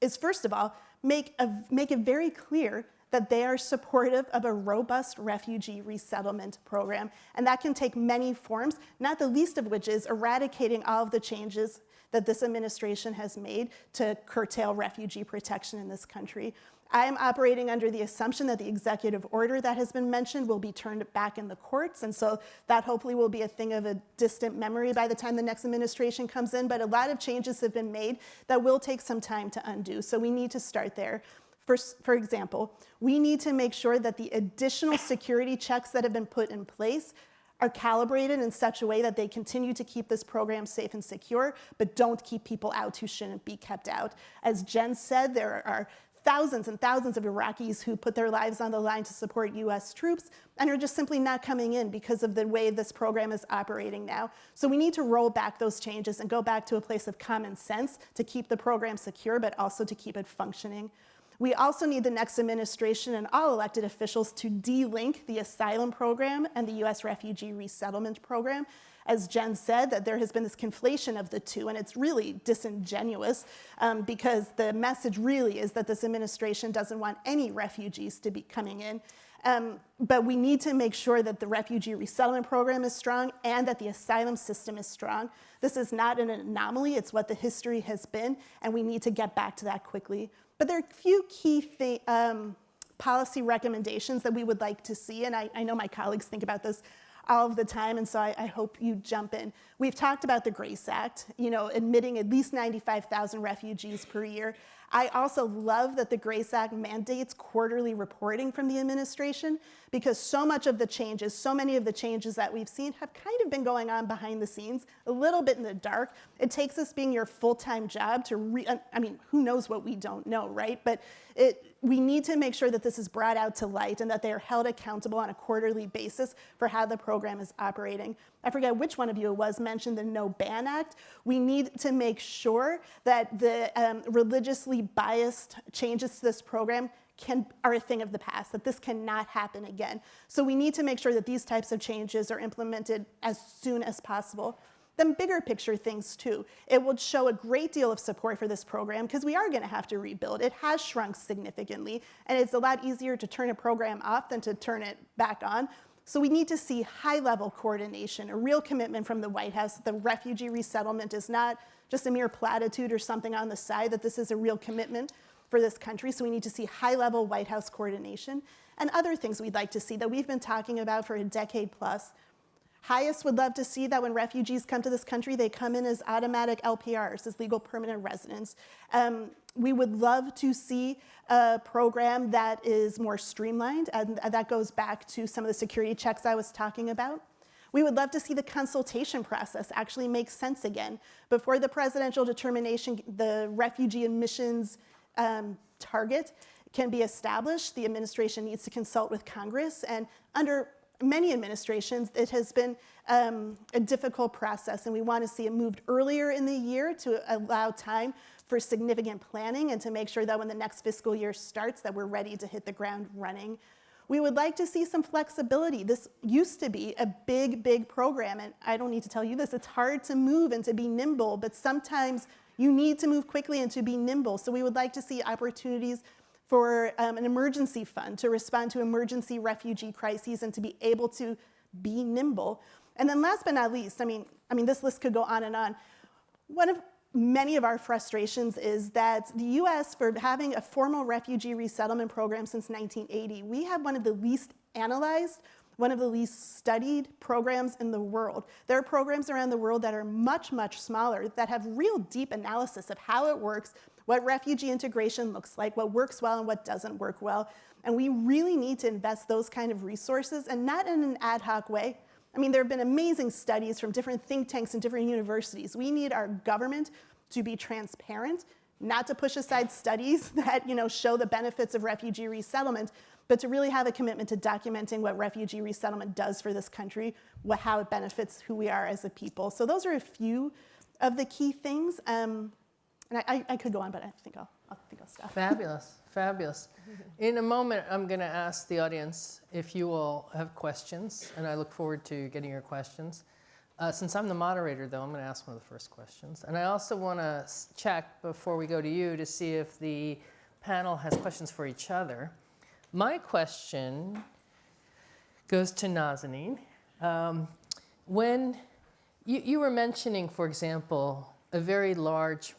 is, first of all, make it very clear that they are supportive of a robust refugee resettlement program. And that can take many forms, not the least of which is eradicating all of the changes that this administration has made to curtail refugee protection in this country. I am operating under the assumption that the executive order that has been mentioned will be turned back in the courts, and so that hopefully will be a thing of a distant memory by the time the next administration comes in, but a lot of changes have been made that will take some time to undo, so we need to start there. For example, we need to make sure that the additional security checks that have been put in place are calibrated in such a way that they continue to keep this program safe and secure, but don't keep people out who shouldn't be kept out. As Jen said, there are thousands and thousands of Iraqis who put their lives on the line to support US troops and are just simply not coming in because of the way this program is operating now. So we need to roll back those changes and go back to a place of common sense to keep the program secure, but also to keep it functioning. We also need the next administration and all elected officials to de-link the asylum program and the US refugee resettlement program. As Jen said, that there has been this conflation of the two, and it's really disingenuous because the message really is that this administration doesn't want any refugees to be coming in. But we need to make sure that the refugee resettlement program is strong and that the asylum system is strong. This is not an anomaly, it's what the history has been, and we need to get back to that quickly. But there are a few key policy recommendations that we would like to see, and I know my colleagues think about this all of the time, and so I hope you jump in. We've talked about the GRACE Act, admitting at least 95,000 refugees per year. I also love that the GRACE Act mandates quarterly reporting from the administration, because so many of the changes that we've seen have kind of been going on behind the scenes, a little bit in the dark. It takes this being your full-time job to, who knows what we don't know, right? But we need to make sure that this is brought out to light and that they are held accountable on a quarterly basis for how the program is operating. I forget which one of you mentioned the No Ban Act. We need to make sure that the religiously biased changes to this program are a thing of the past, that this cannot happen again. So we need to make sure that these types of changes are implemented as soon as possible. Then bigger picture things too. It would show a great deal of support for this program because we are going to have to rebuild. It has shrunk significantly, and it's a lot easier to turn a program off than to turn it back on. So we need to see high-level coordination, a real commitment from the White House that the refugee resettlement is not just a mere platitude or something on the side, that this is a real commitment for this country. So we need to see high-level White House coordination and other things we'd like to see that we've been talking about for a decade plus. HIAS would love to see that when refugees come to this country, they come in as automatic LPRs, as legal permanent residents. We would love to see a program that is more streamlined, and that goes back to some of the security checks I was talking about. We would love to see the consultation process actually make sense again. Before the presidential determination, the refugee admissions target can be established, the administration needs to consult with Congress, and under many administrations, it has been a difficult process, and we want to see it moved earlier in the year to allow time for significant planning and to make sure that when the next fiscal year starts that we're ready to hit the ground running. We would like to see some flexibility. This used to be a big, big program, and I don't need to tell you this, it's hard to move and to be nimble, but sometimes you need to move quickly and to be nimble. So we would like to see opportunities for an emergency fund to respond to emergency refugee crises and to be able to be nimble. And then last but not least, I mean, this list could go on and on. One of many of our frustrations is that the US, for having a formal refugee resettlement program since 1980, we have one of the least analyzed, one of the least studied programs in the world. There are programs around the world that are much, much smaller that have real deep analysis of how it works, what refugee integration looks like, what works well and what doesn't work well. And we really need to invest those kind of resources, and not in an ad hoc way. I mean, there have been amazing studies from different think tanks and different universities. We need our government to be transparent, not to push aside studies that show the benefits of refugee resettlement, but to really have a commitment to documenting what refugee resettlement does for this country, how it benefits who we are as a people. So those are a few of the key things. And I could go on, but I think I'll stop. Fabulous, fabulous. In a moment, I'm going to ask the audience if you all have questions, and I look forward to getting your questions. Since I'm the moderator, though, I'm going to ask one of the first questions. And I also want to check before we go to you to see if the panel has questions for each other. My question goes to Nazanin. When you were mentioning, for example, a very large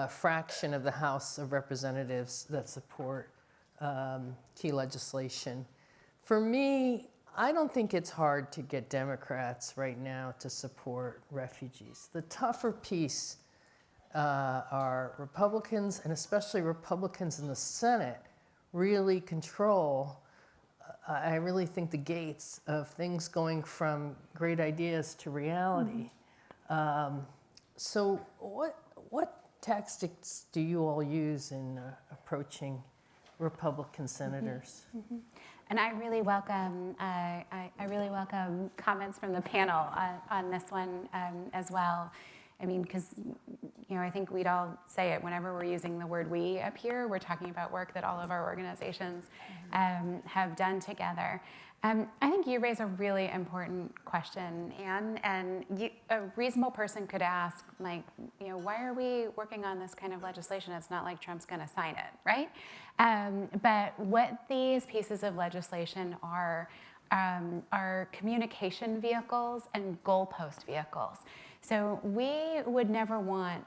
fraction of the House of Representatives that support key legislation. For me, I don't think it's hard to get Democrats right now to support refugees. The tougher piece are Republicans, and especially Republicans in the Senate, really control, I really think, the gates of things going from great ideas to reality. So what tactics do you all use in approaching Republican senators? And I really welcome I really welcome comments from the panel on this one as well. I mean, because I think we'd all say it whenever we're using the word "we" up here. We're talking about work that all of our organizations have done together. I think you raise a really important question, Anne, and a reasonable person could ask, like, why are we working on this kind of legislation? It's not like Trump's going to sign it, right? But what these pieces of legislation are communication vehicles and goalpost vehicles. So we would never want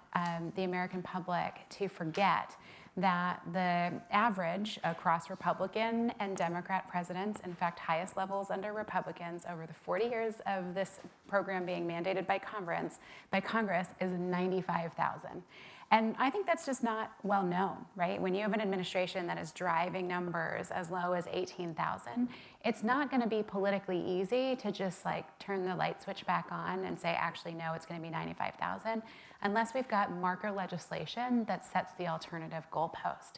the American public to forget that the average across Republican and Democrat presidents, in fact, highest levels under Republicans over the 40 years of this program being mandated by Congress is 95,000. And I think that's just not well known, right? When you have an administration that is driving numbers as low as 18,000, it's not going to be politically easy to just turn the light switch back on and say, actually, no, it's going to be 95,000, unless we've got marker legislation that sets the alternative goalpost.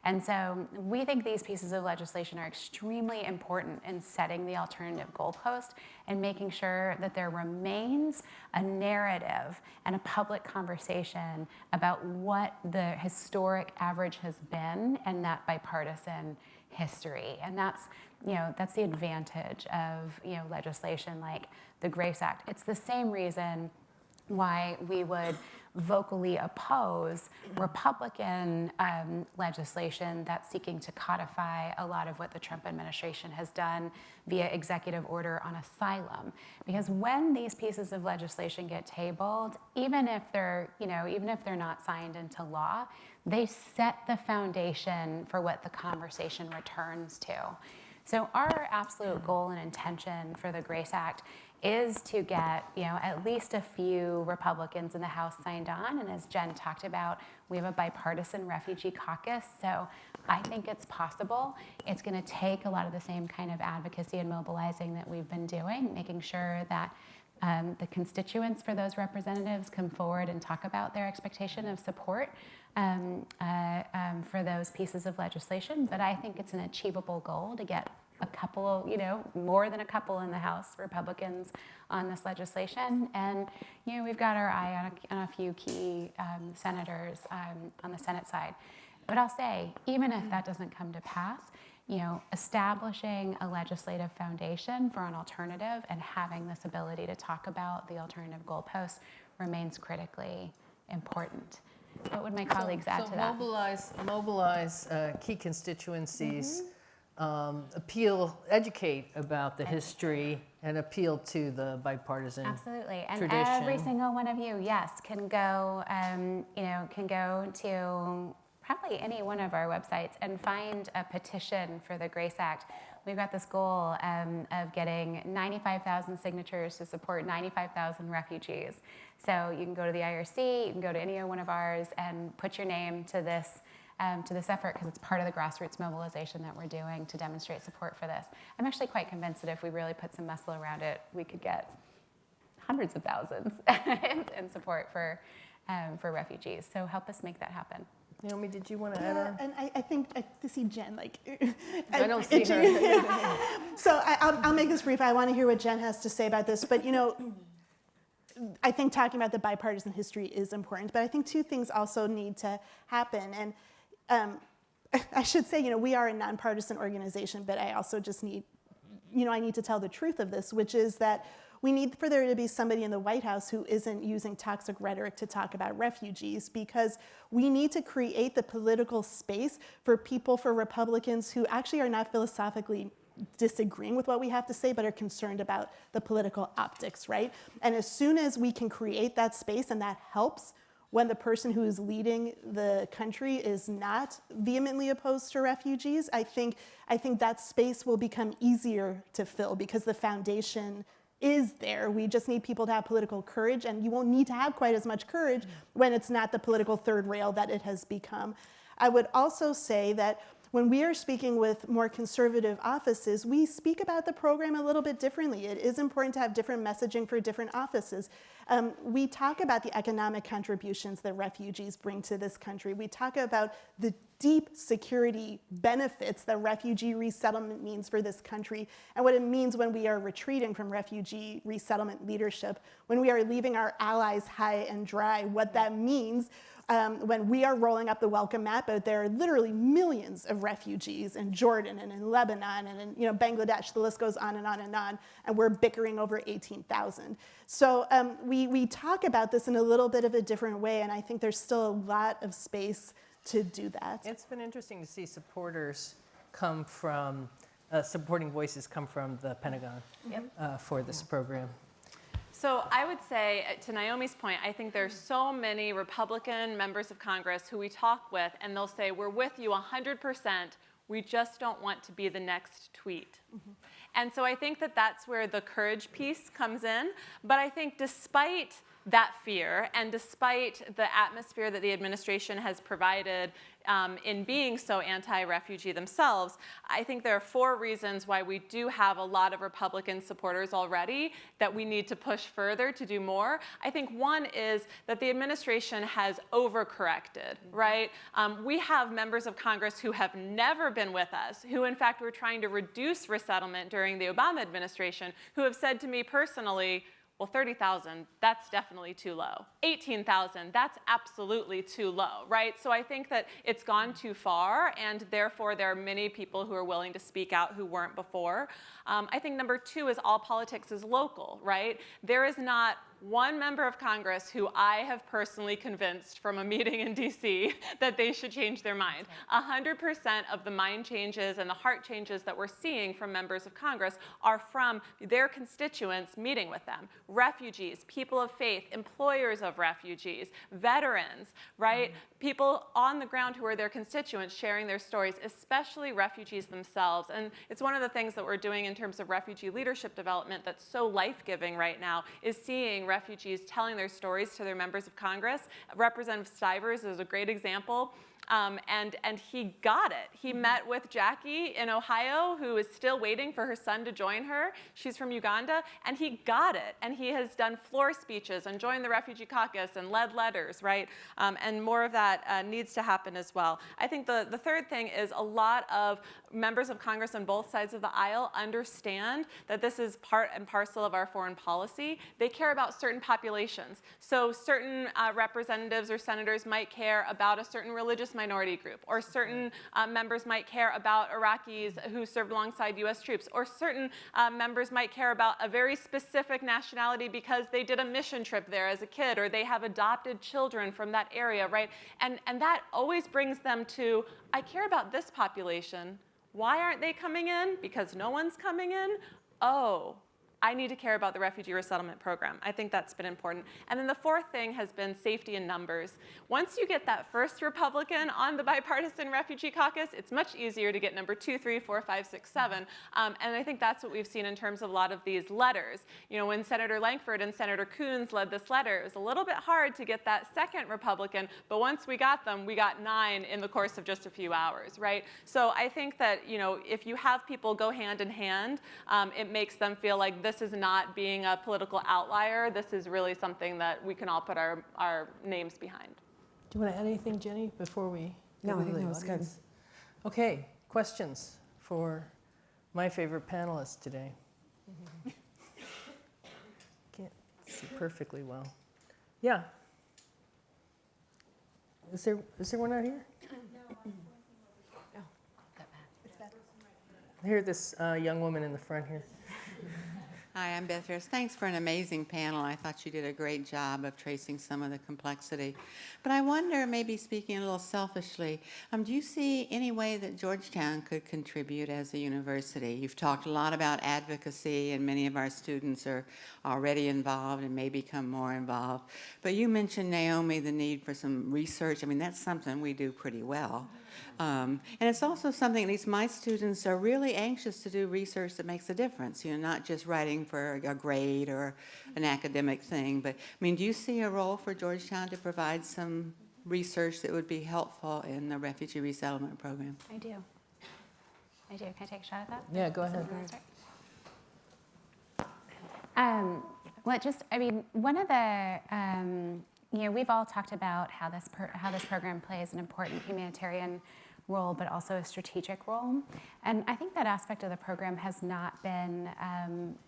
And so we think these pieces of legislation are extremely important in setting the alternative goalpost and making sure that there remains a narrative and a public conversation about what the historic average has been and that bipartisan history. And that's the advantage of legislation like the GRACE Act. It's the same reason why we would vocally oppose Republican legislation that's seeking to codify a lot of what the Trump administration has done via executive order on asylum. Because when these pieces of legislation get tabled, even if they're not signed into law, they set the foundation for what the conversation returns to. So our absolute goal and intention for the GRACE Act is to get at least a few Republicans in the House signed on. And as Jen talked about, we have a bipartisan refugee caucus. So I think it's possible. It's going to take a lot of the same kind of advocacy and mobilizing that we've been doing, making sure that the constituents for those representatives come forward and talk about their expectation of support for those pieces of legislation. But I think it's an achievable goal to get a couple, more than a couple in the House Republicans on this legislation. And, we've got our eye on a few key senators on the Senate side. But I'll say, even if that doesn't come to pass, establishing a legislative foundation for an alternative and having this ability to talk about the alternative goalposts remains critically important. What would my colleagues add to that? Mobilize key constituencies, educate about the history, and appeal to the bipartisan Absolutely, and tradition. every single one of you, yes, can go, can go to probably any one of our websites and find a petition for the Grace Act. We've got this goal of getting 95,000 signatures to support 95,000 refugees. So you can go to the IRC, you can go to any one of ours and put your name to this effort, because it's part of the grassroots mobilization that we're doing to demonstrate support for this. I'm actually quite convinced that if we really put some muscle around it, we could get hundreds of thousands in support for refugees. So help us make that happen. Naomi, did you want to add on? And I think I see Jen like. I don't see her. So I'll make this brief. I want to hear what Jen has to say about this. But I think talking about the bipartisan history is important. But I think two things also need to happen. And I should say, we are a nonpartisan organization. But I also just need, I need to tell the truth of this, which is that we need for there to be somebody in the White House who isn't using toxic rhetoric to talk about refugees, because we need to create the political space for Republicans who actually are not philosophically disagreeing with what we have to say, but are concerned about the political optics, right? And as soon as we can create that space, and that helps when the person who is leading the country is not vehemently opposed to refugees, I think that space will become easier to fill, because the foundation is there. We just need people to have political courage, and you won't need to have quite as much courage when it's not the political third rail that it has become. I would also say that when we are speaking with more conservative offices, we speak about the program a little bit differently. It is important to have different messaging for different offices. We talk about the economic contributions that refugees bring to this country. We talk about the deep security benefits that refugee resettlement means for this country, and what it means when we are retreating from refugee resettlement leadership, when we are leaving our allies high and dry, what that means when we are rolling up the welcome map, but there are literally millions of refugees in Jordan and in Lebanon and in Bangladesh. The list goes on and on and on, and we're bickering over 18,000. So we talk about this in a little bit of a different way, and I think there's still a lot of space to do that. It's been interesting to see supporters come from, supporting voices come from the Pentagon for this program. So I would say, to Naomi's point, I think there's so many Republican members of Congress who we talk with, and they'll say, we're with you 100%, we just don't want to be the next tweet. Mm-hmm. And so I think that that's where the courage piece comes in. But I think despite that fear, and despite the atmosphere that the administration has provided in being so anti-refugee themselves, I think there are 4 reasons why we do have a lot of Republican supporters already that we need to push further to do more. I think one is that the administration has overcorrected, right? We have members of Congress who have never been with us, who in fact were trying to reduce resettlement during the Obama administration, who have said to me personally, well, 30,000, that's definitely too low. 18,000, that's absolutely too low, right? So I think that it's gone too far, and therefore there are many people who are willing to speak out who weren't before. I think number 2 is all politics is local, right? There is not one member of Congress who I have personally convinced from a meeting in DC that they should change their mind. 100% of the mind changes and the heart changes that we're seeing from members of Congress are from their constituents meeting with them. Refugees, people of faith, employers of refugees, veterans, right? People on the ground who are their constituents sharing their stories, especially refugees themselves. And it's one of the things that we're doing in terms of refugee leadership development that's so life-giving right now, is seeing refugees telling their stories to their members of Congress. Representative Smyers is a great example. And he got it. He met with Jackie in Ohio, who is still waiting for her son to join her. She's from Uganda, and he got it. And he has done floor speeches and joined the Refugee Caucus and led letters, right? And more of that needs to happen as well. I think the third thing is a lot of members of Congress on both sides of the aisle understand that this is part and parcel of our foreign policy. They care about certain populations. So certain representatives or senators might care about a certain religious minority group, or certain members might care about Iraqis who served alongside US troops, or certain members might care about a very specific nationality because they did a mission trip there as a kid, or they have adopted children from that area, right? And that always brings them to, I care about this population. Why aren't they coming in? Because no one's coming in? Oh, I need to care about the refugee resettlement program. I think that's been important. And then the fourth thing has been safety in numbers. Once you get that first Republican on the bipartisan refugee caucus, it's much easier to get number 2, 3, 4, 5, 6, 7. And I think that's what we've seen in terms of a lot of these letters. You know, when Senator Lankford and Senator Coons led this letter, it was a little bit hard to get that second Republican, but once we got them, we got 9 in the course of just a few hours, right? So I think that, you know, if you have people go hand in hand, it makes them feel like this is not being a political outlier. This is really something that we can all put our names behind. Do you want to add anything, Jenny, before we No, go I to think the that was good. audience? Okay, questions for my favorite panelist today? Can't see perfectly well. Yeah. Is there one out here? I hear this young woman in the front here. Hi, I'm Beth Ferris. Thanks for an amazing panel. I thought you did a great job of tracing some of the complexity. But I wonder, maybe speaking a little selfishly, do you see any way that Georgetown could contribute as a university? You've talked a lot about advocacy, and many of our students are already involved and may become more involved. But you mentioned, Naomi, the need for some research. I mean, that's something we do pretty well. And it's also something, at least my students are really anxious to do research that makes a difference, you know, not just writing for a grade or an academic thing. But, I mean, do you see a role for Georgetown to provide some research that would be helpful in the refugee resettlement program? I do. Can I take a shot at that? Yeah, go ahead. Well, I mean, one of the, you know, we've all talked about how this program plays an important humanitarian role, but also a strategic role. And I think that aspect of the program has not been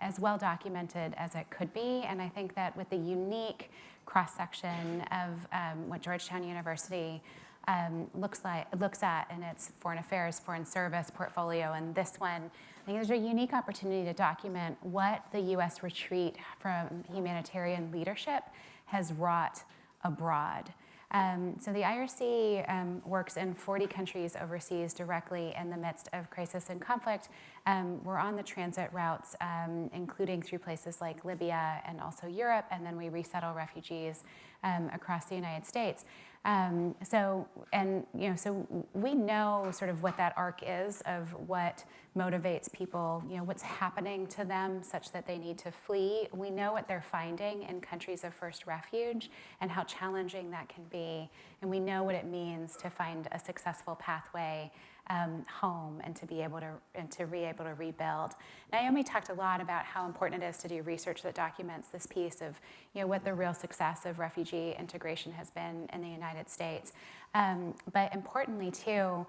as well documented as it could be. And I think that with the unique cross-section of what Georgetown University looks at in its foreign affairs, foreign service portfolio, and this one, I think there's a unique opportunity to document what the U.S. retreat from humanitarian leadership has wrought abroad. So the IRC works in 40 countries overseas directly in the midst of crisis and conflict. We're on the transit routes, including through places like Libya and also Europe, and then we resettle refugees across the United States. So we know sort of what that arc is of what motivates people, you know, what's happening to them such that they need to flee. We know what they're finding in countries of first refuge and how challenging that can be. And we know what it means to find a successful pathway home and to be able to rebuild. Naomi talked a lot about how important it is to do research that documents this piece of, you know, what the real success of refugee integration has been in the United States. But importantly too,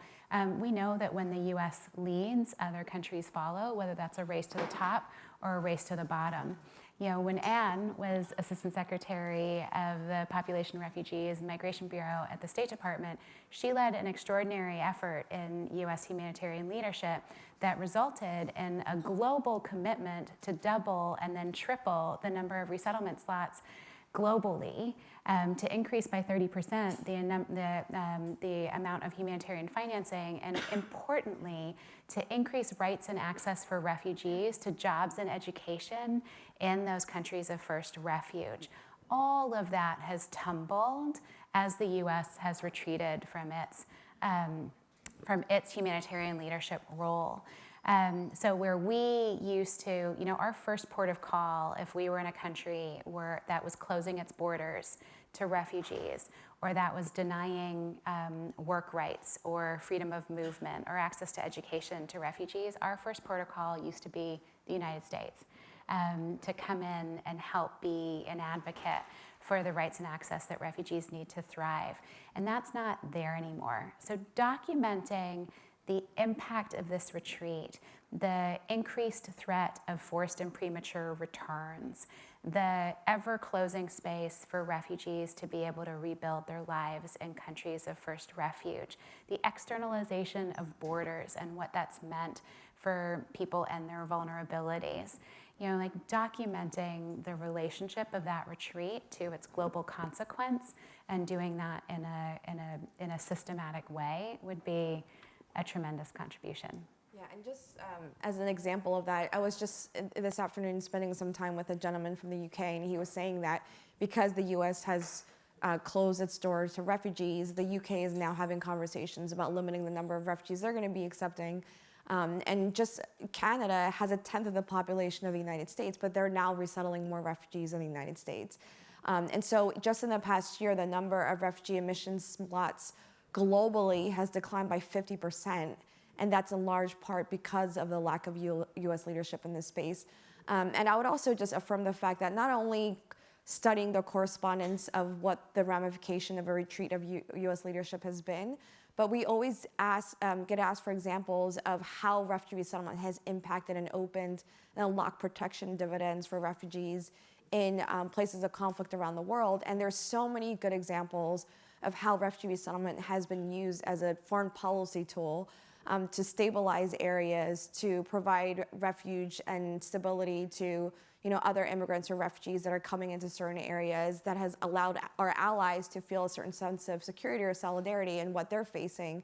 we know that when the U.S. leads, other countries follow, whether that's a race to the top or a race to the bottom. You know, when Anne was Assistant Secretary of the Population, Refugees, and Migration Bureau at the State Department, she led an extraordinary effort in U.S. humanitarian leadership that resulted in a global commitment to double and then triple the number of resettlement slots globally, to increase by 30% the amount of humanitarian financing, and importantly, to increase rights and access for refugees to jobs and education in those countries of first refuge. All of that has tumbled as the U.S. has retreated from its humanitarian leadership role. So where we used to, you know, our first port of call, if we were in a country that was closing its borders to refugees, or that was denying work rights or freedom of movement or access to education to refugees, our first port of call used to be the United States, to come in and help be an advocate for the rights and access that refugees need to thrive. And that's not there anymore. So documenting the impact of this retreat, the increased threat of forced and premature returns, the ever-closing space for refugees to be able to rebuild their lives in countries of first refuge, the externalization of borders and what that's meant for people and their vulnerabilities. You know, like documenting the relationship of that retreat to its global consequence and doing that in a systematic way would be a tremendous contribution. Yeah, and just as an example of that, I was just this afternoon spending some time with a gentleman from the UK, and he was saying that because the US has closed its doors to refugees, the UK is now having conversations about limiting the number of refugees they're going to be accepting. And just Canada has a tenth of the population of the United States, but they're now resettling more refugees in the United States. And so just in the past year, the number of refugee admission slots globally has declined by 50%. And that's in large part because of the lack of U.S. leadership in this space. And I would also just affirm the fact that not only studying the correspondence of what the ramification of a retreat of U.S. leadership has been, but we always get asked for examples of how refugee resettlement has impacted and opened and unlocked protection dividends for refugees in places of conflict around the world. And there's so many good examples of how refugee resettlement has been used as a foreign policy tool to stabilize areas, to provide refuge and stability to other immigrants or refugees that are coming into certain areas, that has allowed our allies to feel a certain sense of security or solidarity in what they're facing.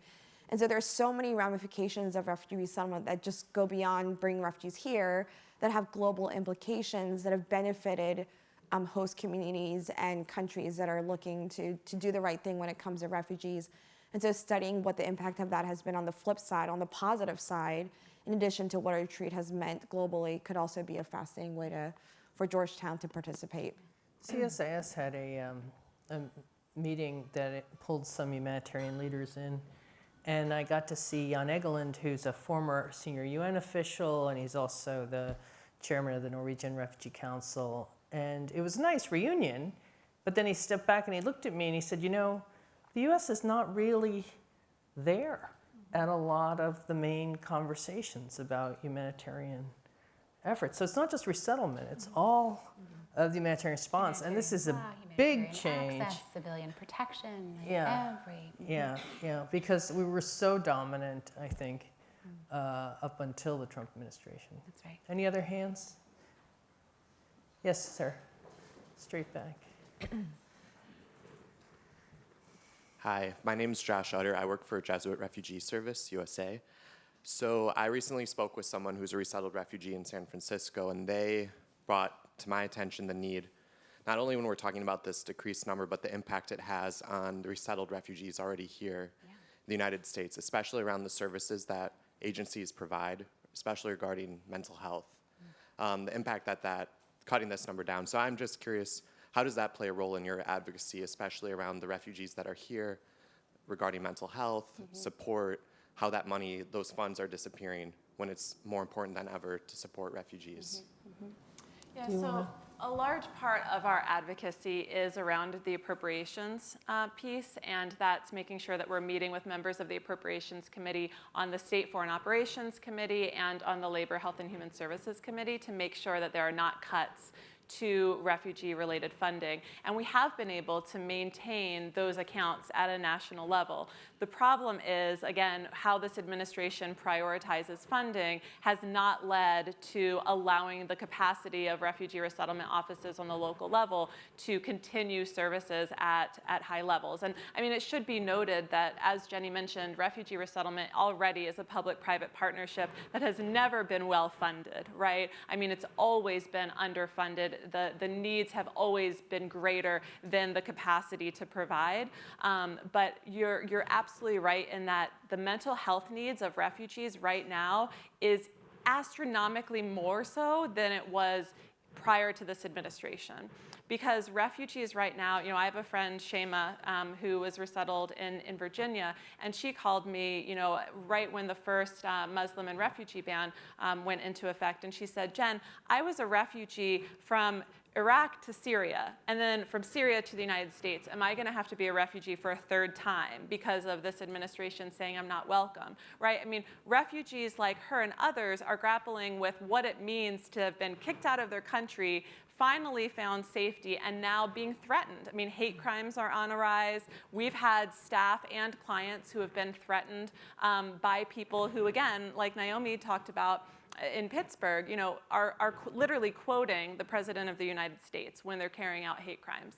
And so there's so many ramifications of refugee resettlement that just go beyond bringing refugees here, that have global implications, that have benefited host communities and countries that are looking to do the right thing when it comes to refugees. And so studying what the impact of that has been on the flip side, on the positive side, in addition to what a retreat has meant globally, could also be a fascinating way for Georgetown to participate. CSIS had a meeting that it pulled some humanitarian leaders in, and I got to see Jan Egeland, who's a former senior UN official, and he's also the chairman of the Norwegian Refugee Council. And it was a nice reunion, but then he stepped back and he looked at me and he said, the U.S. is not really there at a lot of the main conversations about humanitarian efforts. So it's not just resettlement, it's all of the humanitarian response. And this is a big change. Access, civilian protection, Yeah. every. Yeah, because we were so dominant, I think, up until the Trump administration. That's right. Any other hands? Yes, sir. Straight back. Hi, my name is Josh Utter. I work for Jesuit Refugee Service, USA. So I recently spoke with someone who's a resettled refugee in San Francisco, and they brought to my attention the need, not only when we're talking about this decreased number, but the impact it has on the resettled refugees already here in the United States, especially around the services that agencies provide, especially regarding mental health, the impact that cutting this number down. So I'm just curious, how does that play a role in your advocacy, especially around the refugees that are here, regarding mental health, support, how that money, those funds are disappearing when it's more important than ever to support refugees? Yeah, so a large part of our advocacy is around the appropriations piece, and that's making sure that we're meeting with members of the Appropriations Committee on the State Foreign Operations Committee and on the Labor, Health, and Human Services Committee to make sure that there are not cuts to refugee-related funding. And we have been able to maintain those accounts at a national level. The problem is, again, how this administration prioritizes funding has not led to allowing the capacity of refugee resettlement offices on the local level to continue services at high levels. And I mean, it should be noted that, as Jenny mentioned, refugee resettlement already is a public-private partnership that has never been well funded, right? I mean, it's always been underfunded. The needs have always been greater than the capacity to provide. But you're absolutely right in that the mental health needs of refugees right now is astronomically more so than it was prior to this administration. Because refugees right now, I have a friend, Shema, who was resettled in Virginia, and she called me, right when the first Muslim and refugee ban went into effect, and she said, Jen, I was a refugee from Iraq to Syria, and then from Syria to the United States, am I going to have to be a refugee for a third time because of this administration saying I'm not welcome, right? I mean, refugees like her and others are grappling with what it means to have been kicked out of their country, finally found safety, and now being threatened. I mean, hate crimes are on a rise. We've had staff and clients who have been threatened by people who, again, like Naomi talked about, in Pittsburgh, you know, are literally quoting the President of the United States when they're carrying out hate crimes.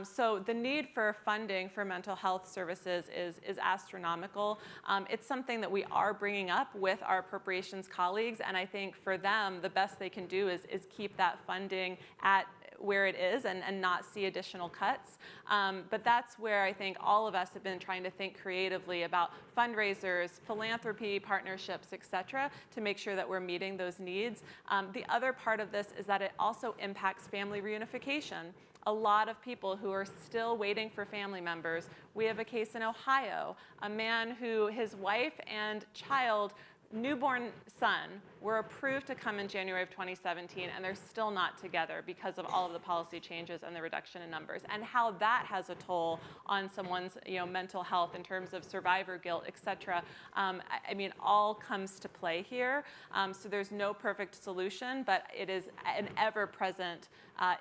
So the need for funding for mental health services is astronomical. It's something that we are bringing up with our appropriations colleagues, and I think for them, the best they can do is keep that funding at where it is and not see additional cuts. But that's where I think all of us have been trying to think creatively about fundraisers, philanthropy, partnerships, et cetera, to make sure that we're meeting those needs. The other part of this is that it also impacts family reunification. A lot of people who are still waiting for family members. We have a case in Ohio, a man who his wife and newborn son were approved to come in January of 2017, and they're still not together because of all of the policy changes and the reduction in numbers, and how that has a toll on someone's mental health in terms of survivor guilt, et cetera. I mean, all comes to play here. So there's no perfect solution, but it is an ever-present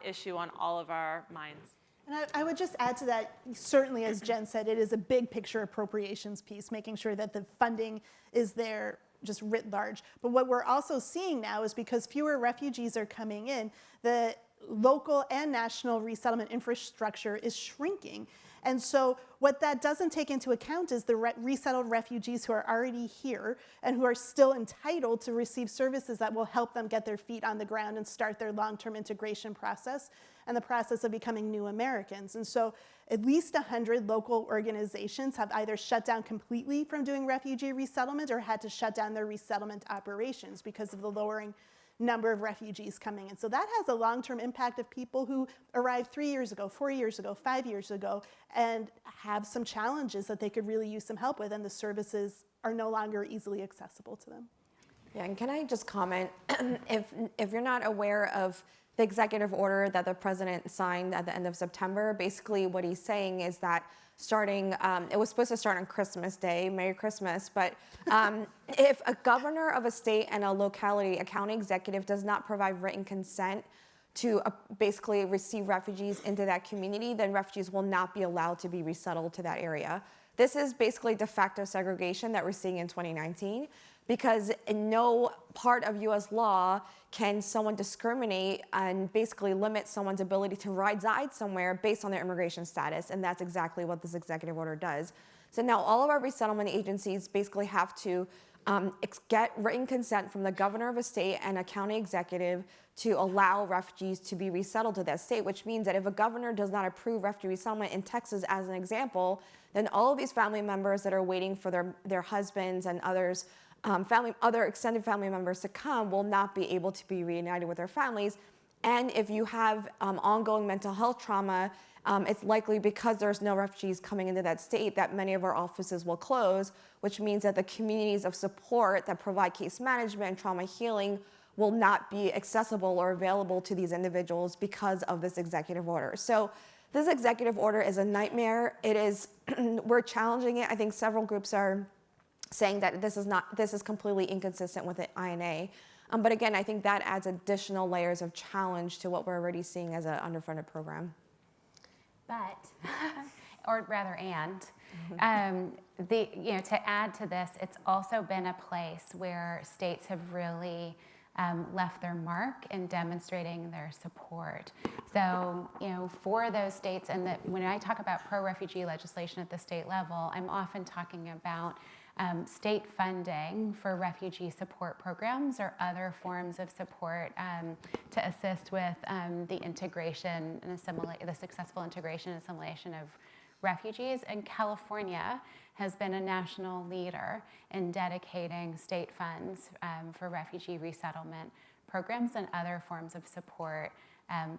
issue on all of our minds. And I would just add to that, certainly as Jen said, it is a big picture appropriations piece, making sure that the funding is there just writ large. But what we're also seeing now is because fewer refugees are coming in, the local and national resettlement infrastructure is shrinking. And so what that doesn't take into account is the resettled refugees who are already here and who are still entitled to receive services that will help them get their feet on the ground and start their long-term integration process and the process of becoming new Americans. And so at least 100 local organizations have either shut down completely from doing refugee resettlement or had to shut down their resettlement operations because of the lowering number of refugees coming in. So that has a long-term impact of people who arrived 3 years ago, 4 years ago, 5 years ago, and have some challenges that they could really use some help with, and the services are no longer easily accessible to them. Yeah, and can I just comment, if you're not aware of the executive order that the president signed at the end of September, basically what he's saying is that starting, it was supposed to start on Christmas Day, Merry Christmas, but if a governor of a state and a locality, a county executive does not provide written consent to basically receive refugees into that community, then refugees will not be allowed to be resettled to that area. This is basically de facto segregation that we're seeing in 2019, because in no part of US law can someone discriminate and basically limit someone's ability to reside somewhere based on their immigration status, and that's exactly what this executive order does. So now all of our resettlement agencies basically have to get written consent from the governor of a state and a county executive to allow refugees to be resettled to that state, which means that if a governor does not approve refugee resettlement in Texas, as an example, then all of these family members that are waiting for their husbands and others, other extended family members to come will not be able to be reunited with their families. And if you have ongoing mental health trauma, it's likely because there's no refugees coming into that state that many of our offices will close, which means that the communities of support that provide case management and trauma healing will not be accessible or available to these individuals because of this executive order. So this executive order is a nightmare. It is, we're challenging it. I think several groups are saying that this is completely inconsistent with the INA. But again, I think that adds additional layers of challenge to what we're already seeing as an underfunded program. But, or rather, to add to this, it's also been a place where states have really left their mark in demonstrating their support. So, for those states, and when I talk about pro-refugee legislation at the state level, I'm often talking about state funding for refugee support programs or other forms of support to assist with the integration and the successful integration and assimilation of refugees. And California has been a national leader in dedicating state funds for refugee resettlement programs and other forms of support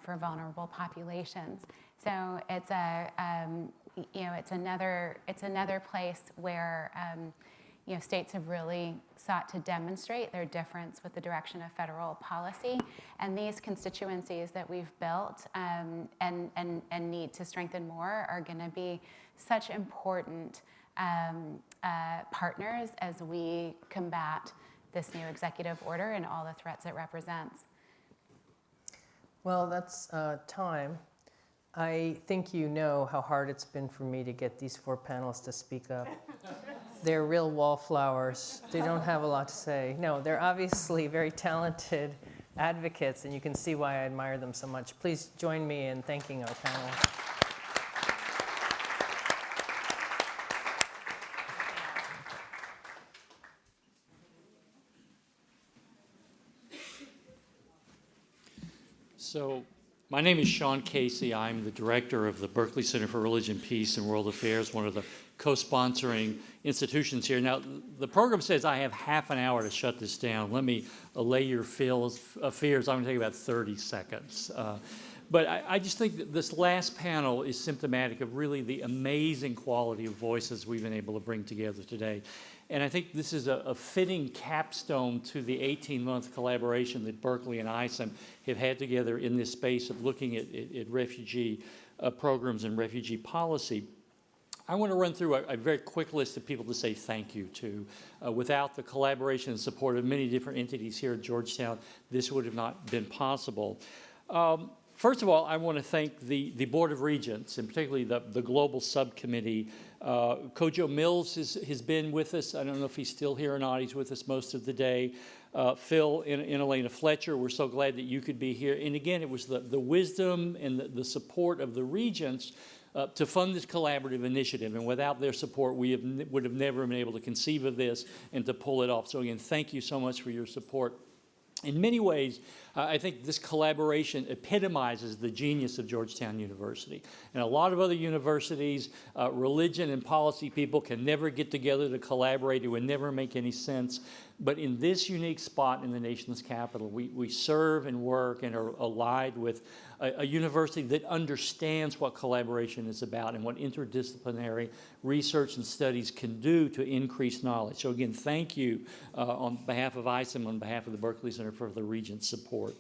for vulnerable populations. So it's another place where states have really sought to demonstrate their difference with the direction of federal policy. And these constituencies that we've built and need to strengthen more are going to be such important partners as we combat this new executive order and all the threats it represents. Well, that's time. I think you know how hard it's been for me to get these 4 panelists to speak up. They're real wallflowers. They don't have a lot to say. No, they're obviously very talented advocates, and you can see why I admire them so much. Please join me in thanking our panel. So, my name is Sean Casey. I'm the director of the Berkley Center for Religion, Peace, and World Affairs, one of the co-sponsoring institutions here. Now, the program says I have half an hour to shut this down. Let me allay your fears. I'm going to take about 30 seconds. But I just think that this last panel is symptomatic of really the amazing quality of voices we've been able to bring together today. And I think this is a fitting capstone to the 18-month collaboration that Berkley and ISOM have had together in this space of looking at refugee programs and refugee policy. I want to run through a very quick list of people to say thank you to. Without the collaboration and support of many different entities here at Georgetown, this would have not been possible. First of all, I want to thank the Board of Regents, and particularly the Global Subcommittee. Kojo Mills has been with us. I don't know if he's still here or not. He's with us most of the day. Phil and Elena Fletcher, we're so glad that you could be here. And again, it was the wisdom and the support of the Regents to fund this collaborative initiative. And without their support, we would have never been able to conceive of this and to pull it off. So again, thank you so much for your support. In many ways, I think this collaboration epitomizes the genius of Georgetown University. And a lot of other universities, religion and policy people can never get together to collaborate. It would never make any sense. But in this unique spot in the nation's capital, we serve and work and are allied with a university that understands what collaboration is about and what interdisciplinary research and studies can do to increase knowledge. So again, thank you on behalf of ISOM, on behalf of the Berkley Center for the Regents' support.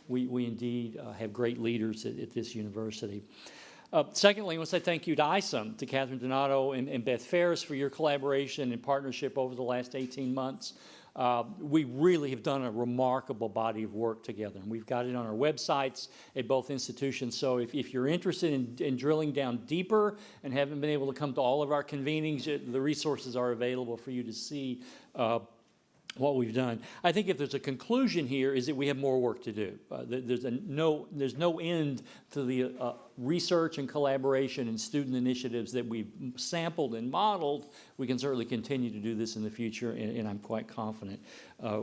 We indeed have great leaders at this university. Secondly, I want to say thank you to ISOM, to Catherine Donato and Beth Ferris for your collaboration and partnership over the last 18 months. We really have done a remarkable body of work together, and we've got it on our websites at both institutions. So if you're interested in drilling down deeper and haven't been able to come to all of our convenings, the resources are available for you to see what we've done. I think if there's a conclusion here is that we have more work to do. There's no end to the research and collaboration and student initiatives that we've sampled and modeled. We can certainly continue to do this in the future, and I'm quite confident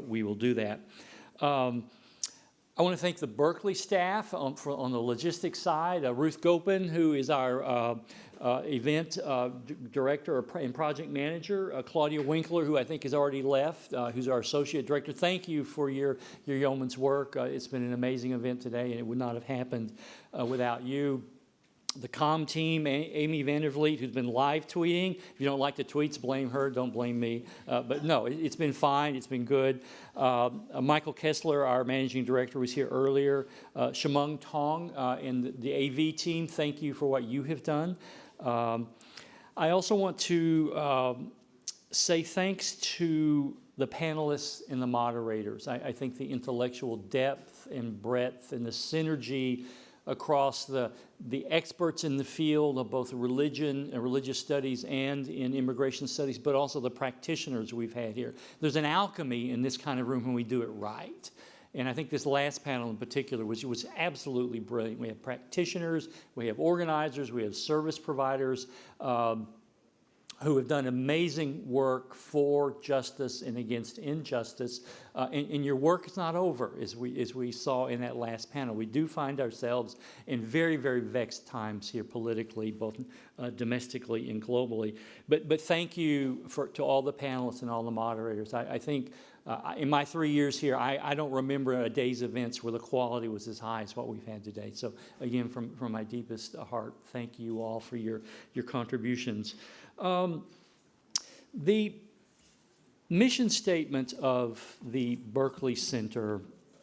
we will do that. I want to thank the Berkley staff on the logistics side. Ruth Gopin, who is our event director and project manager. Claudia Winkler, who I think has already left, who's our associate director. Thank you for your yeoman's work. It's been an amazing event today, and it would not have happened without you. The comm team, Amy Vandervliet, who's been live tweeting. If you don't like the tweets, blame her, don't blame me. But no, it's been fine, it's been good. Michael Kessler, our managing director, was here earlier. Shamung Tong and the AV team, thank you for what you have done. I also want to say thanks to the panelists and the moderators. I think the intellectual depth and breadth and the synergy across the experts in the field of both religion and religious studies and in immigration studies, but also the practitioners we've had here. There's an alchemy in this kind of room when we do it right. And I think this last panel in particular was absolutely brilliant. We have practitioners, we have organizers, we have service providers who have done amazing work for justice and against injustice. And your work is not over, as we saw in that last panel. We do find ourselves in very, very vexed times here politically, both domestically and globally. But thank you to all the panelists and all the moderators. I think in my 3 years here, I don't remember a day's events where the quality was as high as what we've had today. So again, from my deepest heart, thank you all for your contributions. mission statement of the Berkley Center,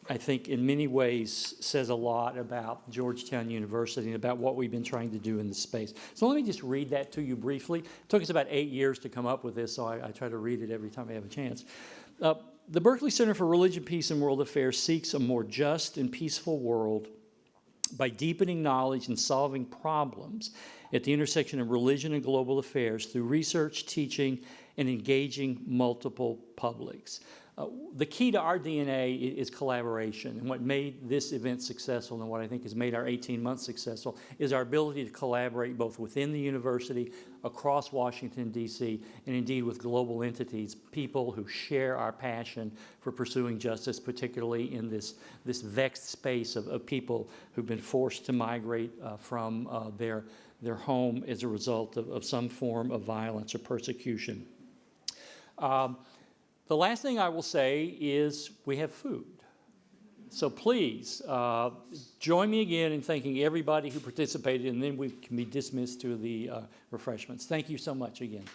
I think in many ways says a lot about Georgetown University and about what we've been trying to do in this space. So let me just read that to you briefly. It took us about 8 years to come up with this, so I try to read it every time I have a chance. The Berkley Center for Religion, Peace, and World Affairs seeks a more just and peaceful world by deepening knowledge and solving problems at the intersection of religion and global affairs through research, teaching, and engaging multiple publics. The key to our DNA is collaboration, and what made this event successful and what I think has made our 18 months successful is our ability to collaborate both within the university, across Washington, D.C., and indeed with global entities, people who share our passion for pursuing justice, particularly in this vexed space of people who've been forced to migrate from their home as a result of some form of violence or persecution. The last thing I will say is we have food. So please, join me again in thanking everybody who participated, and then we can be dismissed to the refreshments. Thank you so much again.